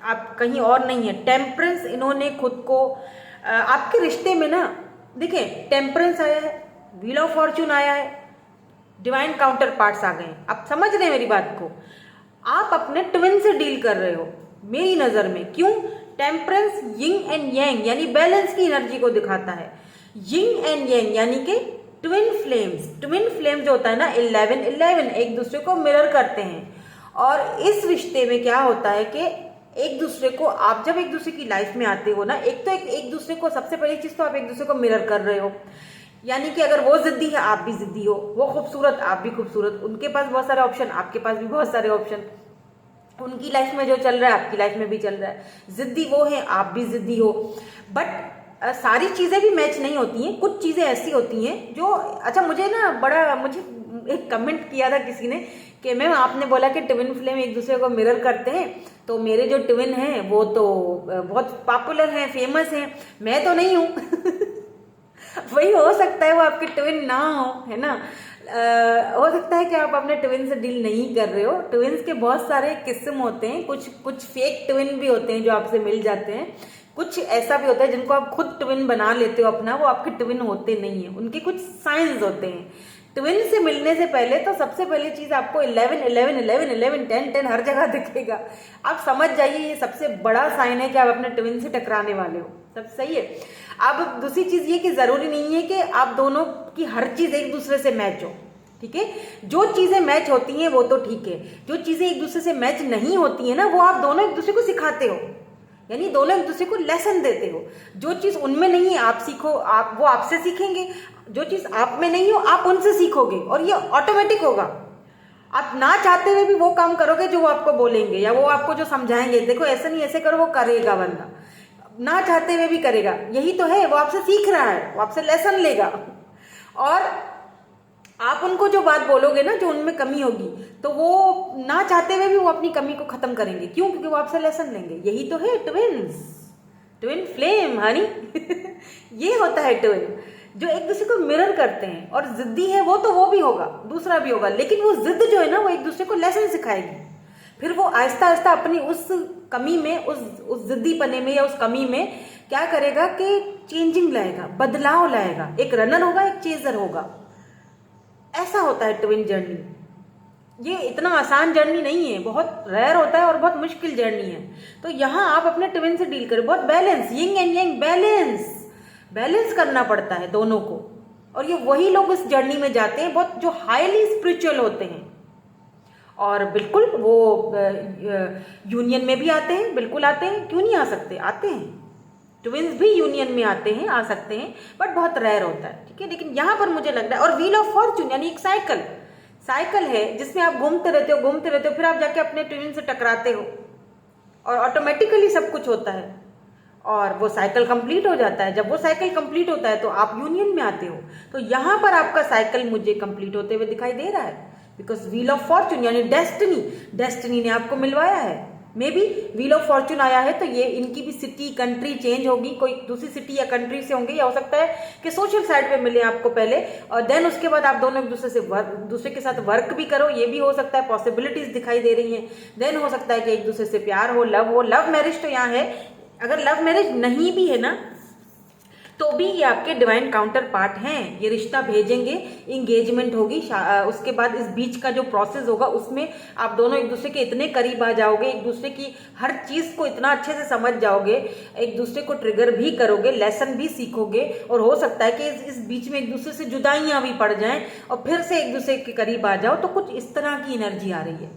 आप कहीं और नहीं है। टेम्परेंस, इन्होंने खुद को आपके रिश्ते में ना, देखिए टेम्परेंस आया है, व्हील ऑफ फॉर्च्यून आया है, डिवाइन काउंटर पार्ट्स आ गए। आप समझ रहे हैं मेरी बात को? आप अपने ट्विन से डील कर रहे हो मेरी नजर में। क्यों? टेम्परेंस यिंग एंड यांग यानी बैलेंस की एनर्जी को दिखाता है। यिंग एंड यांग यानी कि ट्विन फ्लेम्स। ट्विन फ्लेम जो होता है ना, 11 एक दूसरे को मिरर करते हैं। और इस रिश्ते में क्या होता है कि एक दूसरे को, आप जब एक दूसरे की लाइफ में आते हो ना, एक दूसरे को, सबसे पहली चीज तो आप एक दूसरे को मिरर कर रहे हो। यानी कि अगर वो जिद्दी है आप भी जिद्दी हो, वो खूबसूरत आप भी खूबसूरत, उनके पास बहुत सारे ऑप्शन आपके पास भी बहुत सारे ऑप्शन, उनकी लाइफ में जो चल रहा है आपकी लाइफ में भी चल रहा है। जिद्दी वो है, आप भी जिद्दी हो। बट सारी चीजें भी मैच नहीं होती हैं, कुछ चीजें ऐसी होती हैं जो, अच्छा मुझे एक कमेंट किया था किसी ने कि मैम आपने बोला कि ट्विन फ्लेम एक दूसरे को मिरर करते हैं, तो मेरे जो ट्विन हैं वो तो बहुत पॉपुलर हैं, फेमस हैं, मैं तो नहीं हूँ। वही हो सकता है वो आपके ट्विन ना हो, है ना। हो सकता है कि आप अपने ट्विन से डील नहीं कर रहे हो। ट्विन्स के बहुत सारे किस्म होते हैं, कुछ फेक ट्विन भी होते हैं जो आपसे मिल जाते हैं, कुछ ऐसा भी होता है जिनको आप खुद ट्विन बना लेते हो अपना, वो आपके ट्विन होते नहीं है, उनके कुछ साइंस होते हैं। ट्विन से मिलने से पहले तो सबसे पहली चीज आपको 11 10 हर जगह दिखेगा। आप समझ जाइए ये सबसे बड़ा साइन है कि आप अपने ट्विन से टकराने वाले हो। सब सही है। अब दूसरी चीज ये कि जरूरी नहीं है कि आप दोनों की हर चीज एक दूसरे से मैच हो, ठीक है। जो चीजें मैच होती हैं वो तो ठीक है, जो चीजें एक दूसरे से मैच नहीं होती है ना, वो आप दोनों एक दूसरे को सिखाते हो, यानी दोनों एक दूसरे को लेसन देते हो। जो चीज उनमें नहीं है आप सीखो, वो आपसे सीखेंगे। जो चीज आप में नहीं हो आप उनसे सीखोगे, और ये ऑटोमेटिक होगा। आप ना चाहते हुए भी वो काम करोगे जो वो आपको बोलेंगे या वो आपको जो समझाएंगे, देखो ऐसे नहीं ऐसे करो, वो करेगा बंदा, ना चाहते हुए भी करेगा। यही तो है, वो आपसे सीख रहा है, वो आपसे लेसन लेगा। और आप उनको जो बात बोलोगे ना, जो उनमें कमी होगी, तो वो ना चाहते हुए भी वो अपनी कमी को खत्म करेंगे। क्यों? क्योंकि वो आपसे लेसन लेंगे। यही तो है ट्विन्स, ट्विन फ्लेम हनी। ये होता है ट्विन, जो एक दूसरे को मिरर करते हैं। और जिद्दी है वो, तो वो भी होगा, दूसरा भी होगा, लेकिन वो जिद जो है ना, वो एक दूसरे को लेसन सिखाएगी। फिर वो आहिस्ता आहिस्ता अपनी उस कमी में, उस जिद्दीपने में या उस कमी में क्या करेगा कि चेंजिंग लाएगा, बदलाव लाएगा। एक रनर होगा, एक चेजर होगा। ऐसा होता है ट्विन जर्नी। ये इतना आसान जर्नी नहीं है, बहुत रेयर होता है और बहुत मुश्किल जर्नी है। तो यहाँ आप अपने ट्विन से डील करें, बहुत balance, yin and yang balance करना पड़ता है दोनों को। और ये वही लोग इस जर्नी में जाते हैं बहुत, जो हाईली स्पिरिचुअल होते हैं। और बिल्कुल वो यूनियन में भी आते हैं, बिल्कुल आते हैं, क्यों नहीं आ सकते, आते हैं। ट्विन्स भी यूनियन में आते हैं, आ सकते हैं, बट बहुत रेयर होता है, ठीक है। लेकिन यहाँ पर मुझे लग रहा है, और व्हील ऑफ फॉर्च्यून यानी एक साइकिल है जिसमें आप घूमते रहते हो, फिर आप जाके अपने ट्विन से टकराते हो और ऑटोमेटिकली सब कुछ होता है और वो साइकिल कंप्लीट हो जाता है। जब वो साइकिल कंप्लीट होता है तो आप यूनियन में आते हो। तो यहाँ पर आपका साइकिल मुझे कंप्लीट होते हुए दिखाई दे रहा है, बिकॉज व्हील ऑफ फॉर्च्यून यानी डेस्टिनी ने आपको मिलवाया है। May be wheel of Fortune आया है तो ये इनकी भी सिटी कंट्री चेंज होगी, कोई दूसरी सिटी या कंट्री से होंगे, या हो सकता है कि सोशल साइड पे मिले आपको पहले और देन उसके बाद आप दोनों एक दूसरे के साथ वर्क भी करो, ये भी हो सकता है, पॉसिबिलिटीज दिखाई दे रही हैं। देन हो सकता है कि एक दूसरे से प्यार हो, लव मैरिज तो यहाँ है। अगर लव मैरिज नहीं भी है ना, तो भी ये आपके डिवाइन काउंटर पार्ट हैं, ये रिश्ता भेजेंगे, इंगेजमेंट होगी, उसके बाद इस बीच का जो प्रोसेस होगा उसमें आप दोनों एक दूसरे के इतने करीब आ जाओगे, एक दूसरे की हर चीज को इतना अच्छे से समझ जाओगे, एक दूसरे को ट्रिगर भी करोगे, लेसन भी सीखोगे। और हो सकता है कि इस बीच में एक दूसरे से जुदाइयां भी पड़ जाएं और फिर से एक दूसरे के करीब आ जाओ। तो कुछ इस तरह की एनर्जी आ रही है।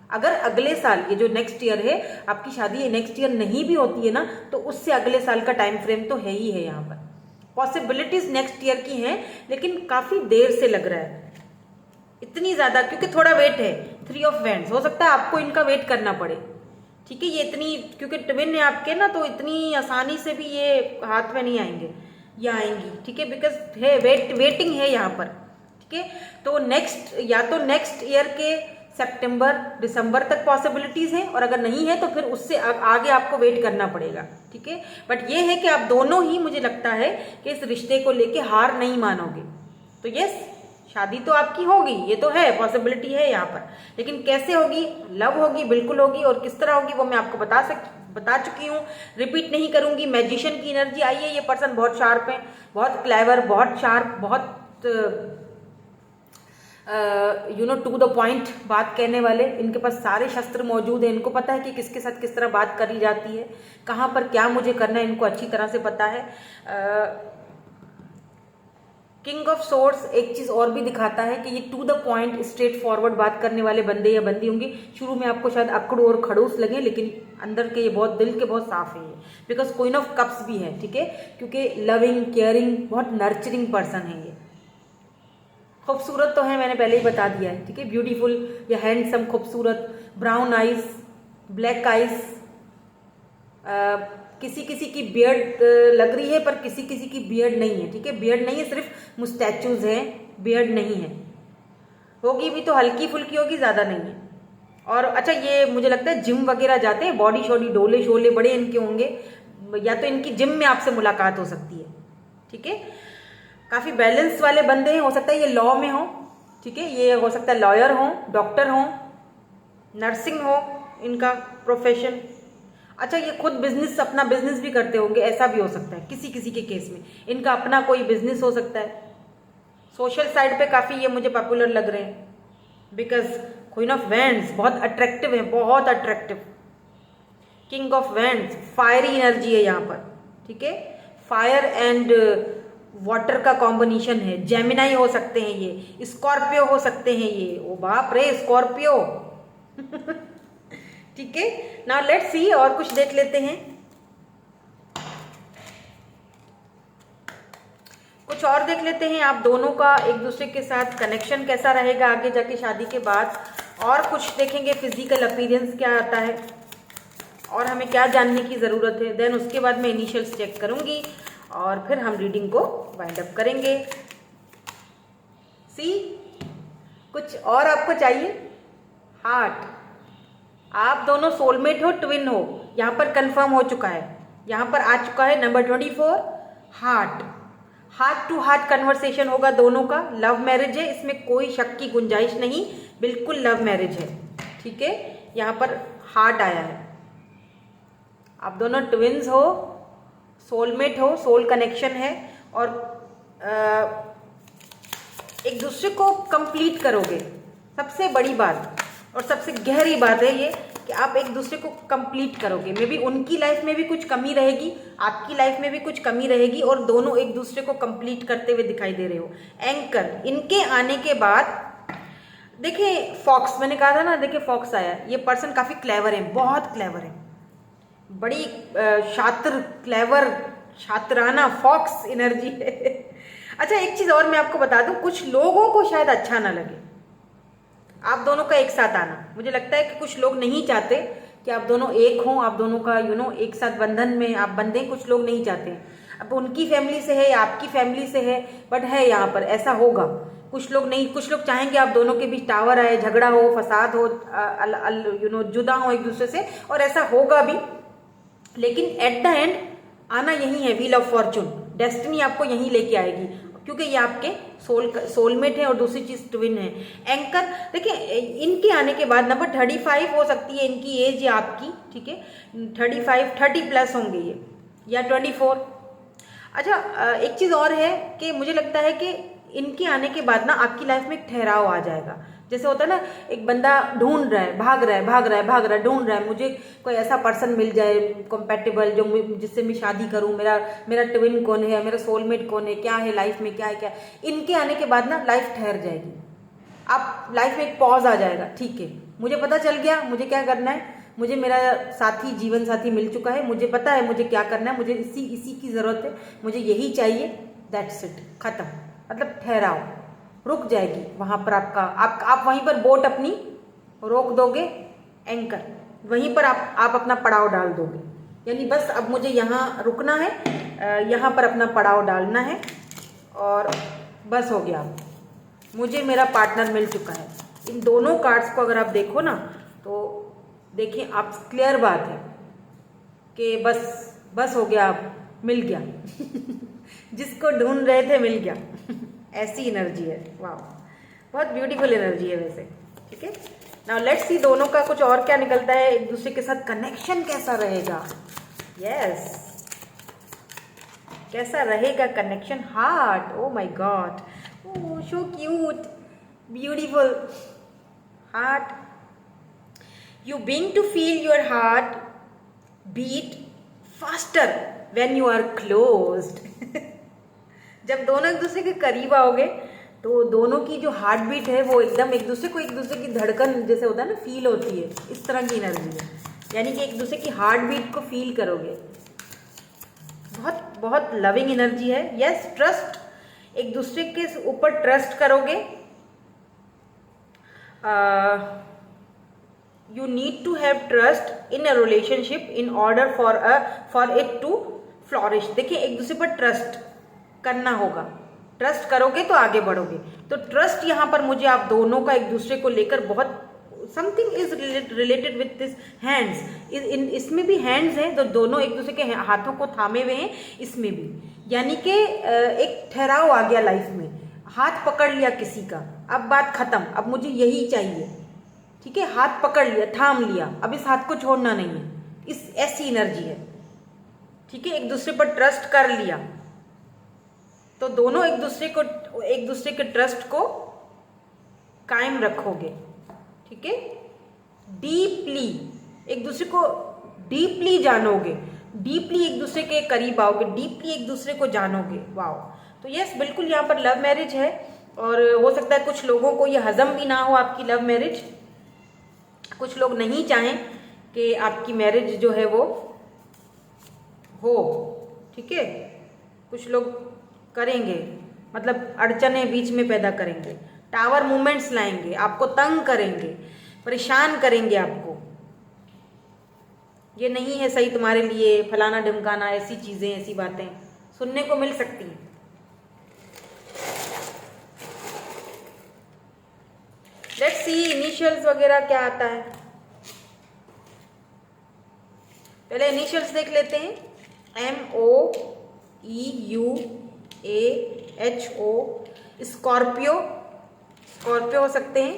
अगर अगले साल, ये जो नेक्स्ट ईयर है आपकी शादी, ये नेक्स्ट ईयर नहीं भी होती है ना, तो उससे अगले साल का टाइम फ्रेम तो है ही है। यहाँ पर पॉसिबिलिटीज नेक्स्ट ईयर की हैं, लेकिन काफी देर से लग रहा है, इतनी ज्यादा, क्योंकि थोड़ा वेट है। 3 ऑफ वैंड्स, हो सकता है आपको इनका वेट करना पड़े, ठीक है। ये इतनी, क्योंकि ट्विन है आपके ना, तो इतनी आसानी से भी ये हाथ में नहीं आएंगे, ये आएंगी, ठीक है, बिकॉज है वेटिंग है यहाँ पर, ठीक है। तो नेक्स्ट, या तो नेक्स्ट ईयर के सितंबर दिसंबर तक पॉसिबिलिटीज़ हैं, और अगर नहीं है तो फिर उससे आगे आपको वेट करना पड़ेगा, ठीक है। बट ये है कि आप दोनों ही, मुझे लगता है कि इस रिश्ते को लेके हार नहीं मानोगे। तो यस, शादी तो आपकी होगी, ये तो है, पॉसिबिलिटी है यहाँ पर, लेकिन कैसे होगी? लव होगी, बिल्कुल होगी, और किस तरह होगी वो मैं आपको बता चुकी हूँ, रिपीट नहीं करूँगी। मैजिशियन की एनर्जी आई है, ये पर्सन बहुत शार्प है, बहुत क्लेवर, बहुत शार्प, बहुत टू द पॉइंट बात कहने वाले। इनके पास सारे शस्त्र मौजूद हैं, इनको पता है कि किसके साथ किस तरह बात करी जाती है, कहाँ पर क्या मुझे करना है, इनको अच्छी तरह से पता है। किंग ऑफ सोर्ड्स एक चीज़ और भी दिखाता है कि ये to the point straight forward बात करने वाले बंदे या बंदी होंगी। शुरू में आपको शायद अकड़ू और खड़ूस लगे, लेकिन अंदर के ये बहुत, दिल के बहुत साफ है ये, बिकॉज क्वीन ऑफ कप्स भी है, ठीक है, क्योंकि लविंग, केयरिंग, बहुत नर्चरिंग पर्सन है ये। खूबसूरत तो है, मैंने पहले ही बता दिया है, ठीक है, ब्यूटीफुल या हैंडसम, खूबसूरत, ब्राउन आइज, ब्लैक आइज, किसी किसी की बियर्ड लग रही है, पर किसी किसी की बियर्ड नहीं है, ठीक है, बियर्ड नहीं है, सिर्फ मुस्टैचूज हैं, बियर्ड नहीं है, होगी भी तो हल्की फुल्की होगी, ज़्यादा नहीं है। और अच्छा, ये मुझे लगता है जिम वगैरह जाते हैं, बॉडी शॉडी, डोले शोले बड़े इनके होंगे, या तो इनकी जिम में आपसे मुलाकात हो सकती है, ठीक है। काफ़ी बैलेंस वाले बंदे हैं, हो सकता है ये लॉ में हो, ठीक है, ये हो सकता है लॉयर हो, डॉक्टर हो, नर्सिंग हो इनका प्रोफेशन। अच्छा, ये खुद बिजनेस, अपना बिजनेस भी करते होंगे, ऐसा भी हो सकता है किसी किसी के केस में, इनका अपना कोई बिजनेस हो सकता है। सोशल साइड पे काफ़ी ये मुझे पॉपुलर लग रहे हैं, बिकॉज क्वीन ऑफ वैंड्स बहुत अट्रैक्टिव है, बहुत attractive. King of wands fiery energy है यहाँ पर, ठीक है, फायर एंड वाटर का कॉम्बिनेशन है। जेमिनाई हो सकते हैं ये, स्कॉर्पियो हो सकते हैं ये, ओ बाप रे, स्कॉर्पियो ठीक है। नाउ लेट्स सी, और कुछ देख लेते हैं, कुछ और देख लेते हैं आप दोनों का एक दूसरे के साथ कनेक्शन कैसा रहेगा आगे जाके शादी के बाद। और कुछ देखेंगे, फिजिकल अपीयरेंस क्या आता है और हमें क्या जानने की ज़रूरत है। देन उसके बाद मैं इनिशियल्स चेक करूंगी और फिर हम रीडिंग को वाइंड अप करेंगे। सी, कुछ और आपको चाहिए? हार्ट, आप दोनों सोलमेट हो, ट्विन हो, यहाँ पर कंफर्म हो चुका है, यहाँ पर आ चुका है number 24, heart. Heart to heart conversation होगा दोनों का, लव मैरिज है, इसमें कोई शक की गुंजाइश नहीं, बिल्कुल लव मैरिज है, ठीक है। यहाँ पर हार्ट आया है, आप दोनों ट्विन्स हो, सोलमेट हो, सोल कनेक्शन है, और एक दूसरे को कंप्लीट करोगे। सबसे बड़ी बात और सबसे गहरी बात है ये कि आप एक दूसरे को कंप्लीट करोगे। मे बी उनकी लाइफ में भी कुछ कमी रहेगी, आपकी लाइफ में भी कुछ कमी रहेगी, और दोनों एक दूसरे को कंप्लीट करते हुए दिखाई दे रहे हो। एंकर, इनके आने के बाद देखिए, फॉक्स, मैंने कहा था ना, देखिए फॉक्स आया, ये पर्सन काफ़ी क्लेवर है, बहुत क्लेवर है, बड़ी शातिर, क्लेवर, शातराना, फॉक्स एनर्जी है अच्छा, एक चीज़ और मैं आपको बता दूं, कुछ लोगों को शायद अच्छा ना लगे आप दोनों का एक साथ आना। मुझे लगता है कि कुछ लोग नहीं चाहते कि आप दोनों एक हों, आप दोनों का एक साथ बंधन में आप बंधे, कुछ लोग नहीं चाहते। अब उनकी फैमिली से है या आपकी फैमिली से है, बट है यहाँ पर ऐसा होगा। कुछ लोग नहीं, कुछ लोग चाहेंगे आप दोनों के बीच टावर आए, झगड़ा हो, फसाद हो, जुदा हो एक दूसरे से, और ऐसा होगा भी, लेकिन एट द एंड आना यही है, व्हील ऑफ फॉर्चून, डेस्टिनी आपको यहीं लेके आएगी, क्योंकि ये आपके सोलमेट है और दूसरी चीज़ ट्विन है। एंकर, देखिए इनके आने के बाद नंबर 35 हो सकती है इनकी एज या आपकी, ठीक है, 35, 30 प्लस होंगे ये, या 24। अच्छा, एक चीज़ और है कि मुझे लगता है कि इनके आने के बाद ना आपकी लाइफ में एक ठहराव आ जाएगा। जैसे होता है ना, एक बंदा ढूंढ रहा है, भाग रहा है, ढूंढ रहा है, मुझे कोई ऐसा पर्सन मिल जाए कंपैटिबल, जो जिससे मैं शादी करूं, मेरा ट्विन कौन है, मेरा सोलमेट कौन है, क्या है लाइफ में, क्या है क्या। इनके आने के बाद ना लाइफ ठहर जाएगी, आप लाइफ में एक पॉज आ जाएगा, ठीक है, मुझे पता चल गया मुझे क्या करना है, मुझे मेरा साथी, जीवन साथी मिल चुका है, मुझे पता है मुझे क्या करना है, मुझे इसी की ज़रूरत है, मुझे यही चाहिए, दैट्स इट, ख़त्म। मतलब ठहराओ, रुक जाएगी वहाँ पर आपका, आप वहीं पर बोट अपनी रोक दोगे, एंकर, वहीं पर आप अपना पड़ाव डाल दोगे, यानी बस अब मुझे यहाँ रुकना है, यहाँ पर अपना पड़ाव डालना है, और बस हो गया, मुझे मेरा पार्टनर मिल चुका है, इन दोनों कार्ड्स को अगर आप देखो ना तो देखिए आप, क्लियर बात है कि बस हो गया, आप मिल गया जिसको ढूंढ रहे थे मिल गया ऐसी एनर्जी है। वाह, बहुत ब्यूटीफुल एनर्जी है वैसे। ठीक है, नाउ लेट्स सी दोनों का कुछ और क्या निकलता है, एक दूसरे के साथ कनेक्शन कैसा रहेगा। यस, कैसा रहेगा connection. Heart, O my God, oh so cute, beautiful heart. You being to feel your heart beat faster when you are closed जब दोनों एक दूसरे के करीब आओगे तो दोनों की जो हार्ट बीट है वो एकदम एक दूसरे की धड़कन जैसे होता है ना, फील होती है, इस तरह की एनर्जी है। यानी कि एक दूसरे की हार्ट बीट को फील करोगे। बहुत बहुत लविंग एनर्जी है। यस, ट्रस्ट, एक दूसरे के ऊपर ट्रस्ट करोगे। You need to have trust in a relationship in order for it to flourish। देखिए, एक दूसरे पर ट्रस्ट करना होगा, ट्रस्ट करोगे तो आगे बढ़ोगे। तो ट्रस्ट यहाँ पर मुझे आप दोनों का एक दूसरे को लेकर बहुत something is related with this hands. इसमें भी हैंड्स हैं, तो दोनों एक दूसरे के हाथों को थामे हुए हैं इसमें भी, यानी कि एक ठहराव आ गया लाइफ में, हाथ पकड़ लिया किसी का, अब बात खत्म, अब मुझे यही चाहिए। ठीक है, हाथ पकड़ लिया, थाम लिया, अब इस हाथ को छोड़ना नहीं है, इस ऐसी एनर्जी है। ठीक है, एक दूसरे पर ट्रस्ट कर लिया तो दोनों एक दूसरे के ट्रस्ट को कायम रखोगे। ठीक है, डीपली एक दूसरे को डीपली जानोगे, डीपली एक दूसरे के करीब आओगे, डीपली एक दूसरे को जानोगे। वाओ, तो यस, बिल्कुल यहाँ पर लव मैरिज है। और हो सकता है कुछ लोगों को ये हजम भी ना हो आपकी लव मैरिज, कुछ लोग नहीं चाहें कि आपकी मैरिज जो है वो हो। ठीक है, कुछ लोग करेंगे, मतलब अड़चने बीच में पैदा करेंगे, टावर मूवमेंट्स लाएंगे, आपको तंग करेंगे, परेशान करेंगे आपको। ये नहीं है सही तुम्हारे लिए, फलाना ढिमकाना, ऐसी चीजें, ऐसी बातें सुनने को मिल सकती हैं। लेट्स सी इनिशियल्स वगैरह क्या आता है। पहले इनिशियल्स देख लेते हैं। MOEUAHO, स्कॉर्पियो, स्कॉर्पियो हो सकते हैं।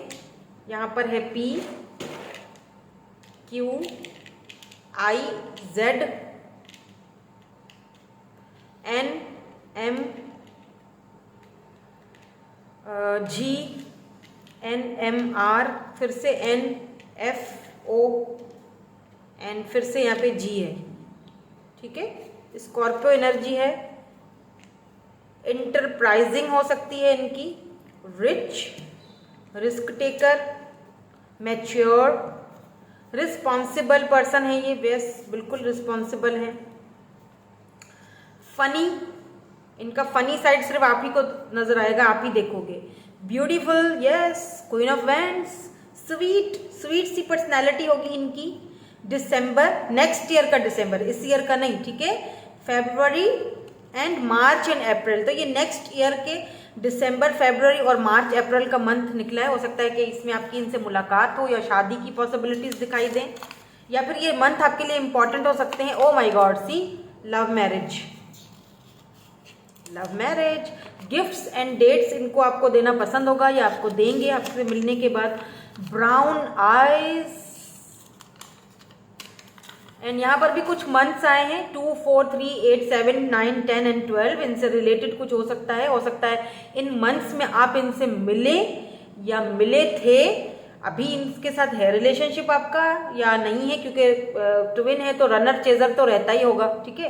यहाँ पर है PQIZ NMGNMR, फिर से NFO एंड फिर से यहाँ पे G है। ठीक है, स्कॉर्पियो एनर्जी है। इंटरप्राइजिंग हो सकती है इनकी, rich, risk taker, mature, responsible person है ये, बेस बिल्कुल रिस्पॉन्सिबल है। फनी, इनका फनी साइड सिर्फ आप ही को नजर आएगा, आप ही देखोगे। Beautiful, yes, queen of wands, sweet, sweet सी पर्सनैलिटी होगी इनकी। दिसंबर, नेक्स्ट ईयर का दिसंबर, इस ईयर का नहीं। ठीक है, फरवरी एंड मार्च एंड अप्रैल, तो ये नेक्स्ट ईयर के दिसंबर, फरवरी और मार्च अप्रैल का मंथ निकला है। हो सकता है कि इसमें आपकी इनसे मुलाकात हो या शादी की पॉसिबिलिटीज दिखाई दें, या फिर ये मंथ आपके लिए इंपॉर्टेंट हो सकते हैं। Oh my God, see, love marriage, love marriage, gifts and dates इनको आपको देना पसंद होगा या आपको देंगे आपसे मिलने के बाद। ब्राउन आईज, एंड यहाँ पर भी कुछ मंथ्स आए हैं, 2, 4, 3, 8, 7, 9, 10 एंड 12, इनसे रिलेटेड कुछ हो सकता है। हो सकता है इन मंथ्स में आप इनसे मिले या मिले थे, अभी इनके साथ है रिलेशनशिप आपका या नहीं है, क्योंकि ट्विन है तो रनर चेजर तो रहता ही होगा। ठीक है,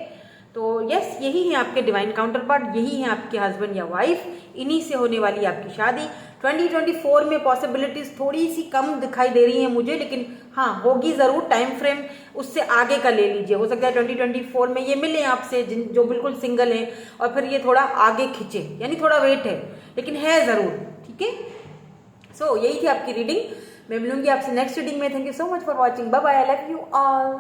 तो यस, यही है आपके डिवाइन काउंटर पार्ट, यही है आपके हस्बैंड या वाइफ, इन्हीं से होने वाली आपकी शादी। 2024 में पॉसिबिलिटीज थोड़ी सी कम दिखाई दे रही हैं मुझे, लेकिन हाँ होगी ज़रूर। टाइम फ्रेम उससे आगे का ले लीजिए, हो सकता है 2024 में ये मिले आपसे जो बिल्कुल सिंगल हैं, और फिर ये थोड़ा आगे खिंचे, यानी थोड़ा वेट है, लेकिन है ज़रूर। ठीक है, सो यही थी आपकी रीडिंग। मैं मिलूंगी आपसे नेक्स्ट रीडिंग में। Thank you so much for watching, bye bye, I love you all.